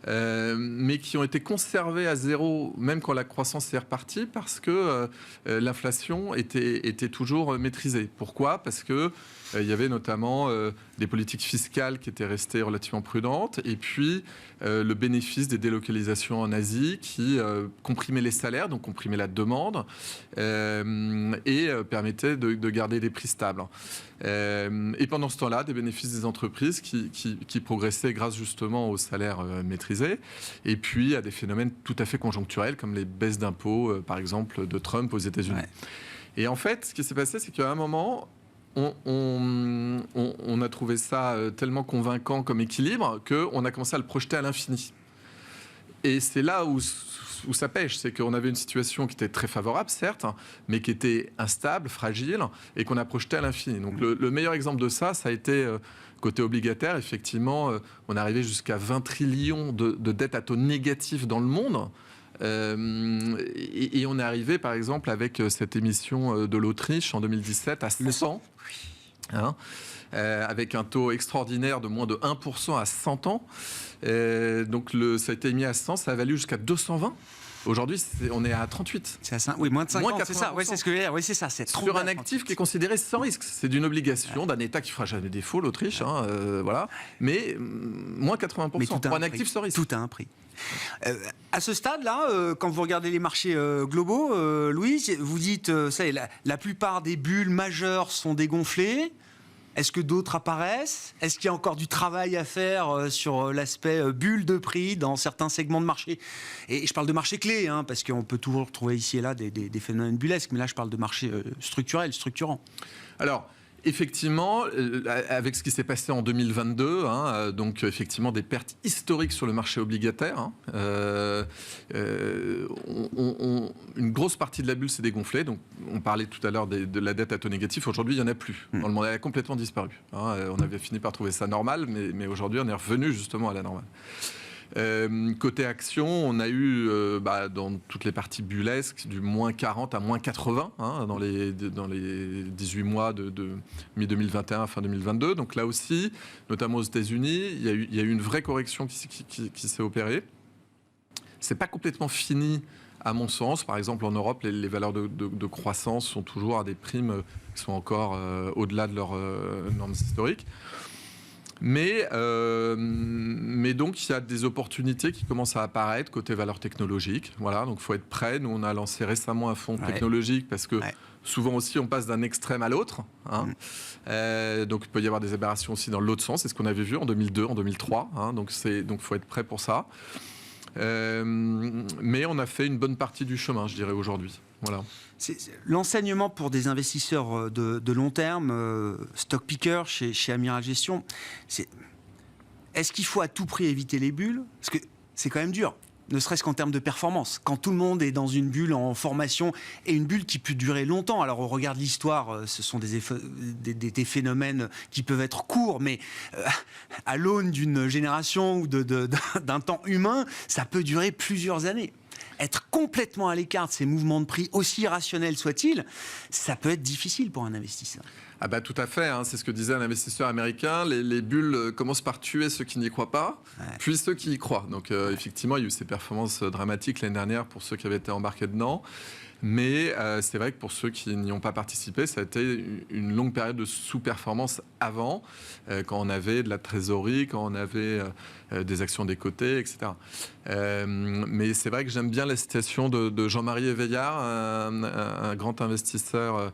mais qui ont été conservés à zéro même quand la croissance est repartie, parce que l'inflation était toujours maîtrisée. Pourquoi ? Parce que il y avait notamment des politiques fiscales qui étaient restées relativement prudentes, et puis le bénéfice des délocalisations en Asie qui comprimaient les salaires, donc comprimaient la demande, et permettaient de garder des prix stables. Et pendant ce temps-là, des bénéfices des entreprises qui progressaient grâce justement aux salaires maîtrisés, et puis à des phénomènes tout à fait conjoncturels, comme les baisses d'impôts, par exemple, de Trump aux États-Unis. Ouais. Et en fait, ce qui s'est passé, c'est qu'à un moment, on a trouvé ça tellement convaincant comme équilibre qu'on a commencé à le projeter à l'infini. Et c'est là où ça pêche, c'est qu'on avait une situation qui était très favorable, certes, mais qui était instable, fragile, et qu'on a projeté à l'infini. Donc le meilleur exemple de ça a été côté obligataire. Effectivement, on est arrivé jusqu'à 20 trillions de dettes à taux négatifs dans le monde. Et on est arrivé, par exemple, avec cette émission de l'Autriche en 2017 à 100 ans, avec un taux extraordinaire de moins de 1% à 100 ans. Donc ça a été mis à 100, ça a valu jusqu'à 220. Aujourd'hui, on est à 38. C'est à oui, moins de 50, c'est ça. Oui, c'est ce que je veux dire. Oui, c'est ça. C'est sur un actif qui est considéré sans risque. C'est d'une obligation d'un État qui fera jamais défaut, l'Autriche, voilà. Mais moins 80%. Mais pour un actif sans risque. Tout a un prix. À ce stade-là, quand vous regardez les marchés globaux, Louis, vous dites, la plupart des bulles majeures sont dégonflées. Est-ce que d'autres apparaissent ? Est-ce qu'il y a encore du travail à faire sur l'aspect bulle de prix dans certains segments de marché ? Et je parle de marché clé, parce qu'on peut toujours trouver ici et là des phénomènes bullesques, mais là je parle de marché structurel, structurant. Alors, effectivement, avec ce qui s'est passé en 2022, donc effectivement des pertes historiques sur le marché obligataire, une grosse partie de la bulle s'est dégonflée. Donc, on parlait tout à l'heure de la dette à taux négatif. Aujourd'hui, il n'y en a plus. Dans le monde, elle a complètement disparu. On avait fini par trouver ça normal, mais aujourd'hui, on est revenu justement à la normale. Côté action, on a eu dans toutes les parties bullesques du moins 40 à moins 80 dans les 18 mois de mi-2021 à fin 2022. Donc là aussi, notamment aux États-Unis, il y a eu une vraie correction qui s'est opérée. C'est pas complètement fini à mon sens. Par exemple, en Europe, les valeurs de croissance sont toujours à des primes qui sont encore au-delà de leurs normes historiques. Mais donc, il y a des opportunités qui commencent à apparaître côté valeurs technologiques. Voilà, donc il faut être prêt. Nous, on a lancé récemment un fonds technologique parce que souvent aussi, on passe d'un extrême à l'autre. Donc, il peut y avoir des aberrations aussi dans l'autre sens. C'est ce qu'on avait vu en 2002, en 2003. Donc, il faut être prêt pour ça. Mais on a fait une bonne partie du chemin, je dirais, aujourd'hui. Voilà. L'enseignement pour des investisseurs de long terme, stock picker chez Amiral Gestion, est-ce qu'il faut à tout prix éviter les bulles ? Parce que c'est quand même dur, ne serait-ce qu'en termes de performance. Quand tout le monde est dans une bulle en formation, et une bulle qui peut durer longtemps. Alors on regarde l'histoire, ce sont des phénomènes qui peuvent être courts, mais à l'aune d'une génération ou d'un temps humain, ça peut durer plusieurs années. Être complètement à l'écart de ces mouvements de prix, aussi irrationnels soient-ils, ça peut être difficile pour un investisseur. Ah bah tout à fait, c'est ce que disait un investisseur américain, les bulles commencent par tuer ceux qui n'y croient pas, puis ceux qui y croient. Donc effectivement, il y a eu ces performances dramatiques l'année dernière pour ceux qui avaient été embarqués dedans. Mais c'est vrai que pour ceux qui n'y ont pas participé, ça a été une longue période de sous-performance avant, quand on avait de la trésorerie, quand on avait des actions décotées, etc. Mais c'est vrai que j'aime bien la citation de Jean-Marie Éveillard, un grand investisseur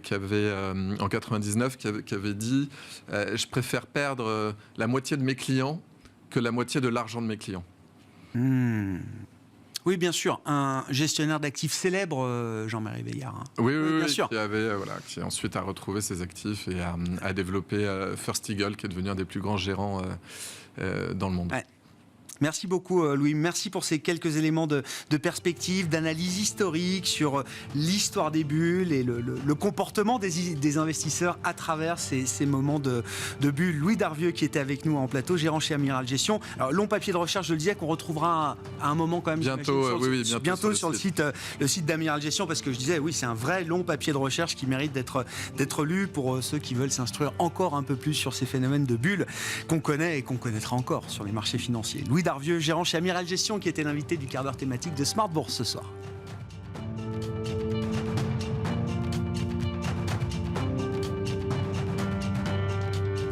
qui avait, en 99, qui avait dit « Je préfère perdre la moitié de mes clients que la moitié de l'argent de mes clients ». Oui, bien sûr. Un gestionnaire d'actifs célèbre, Jean-Marie Veillard. Oui, bien sûr. Qui ensuite a retrouvé ses actifs et a développé First Eagle, qui est devenu un des plus grands gérants dans le monde. Merci beaucoup Louis, merci pour ces quelques éléments de perspective, d'analyse historique sur l'histoire des bulles et le comportement des investisseurs à travers ces moments de bulles. Louis Darvieux qui était avec nous en plateau, gérant chez Amiral Gestion. Alors, long papier de recherche, je le disais, qu'on retrouvera à un moment quand même bientôt sur le site d'Amiral Gestion, parce que je disais oui, c'est un vrai long papier de recherche qui mérite d'être lu pour ceux qui veulent s'instruire encore un peu plus sur ces phénomènes de bulles qu'on connaît et qu'on connaîtra encore sur les marchés financiers. Louis Darvieux, gérant chez Amiral Gestion, qui était l'invité du quart d'heure thématique de Smart Bourse ce soir.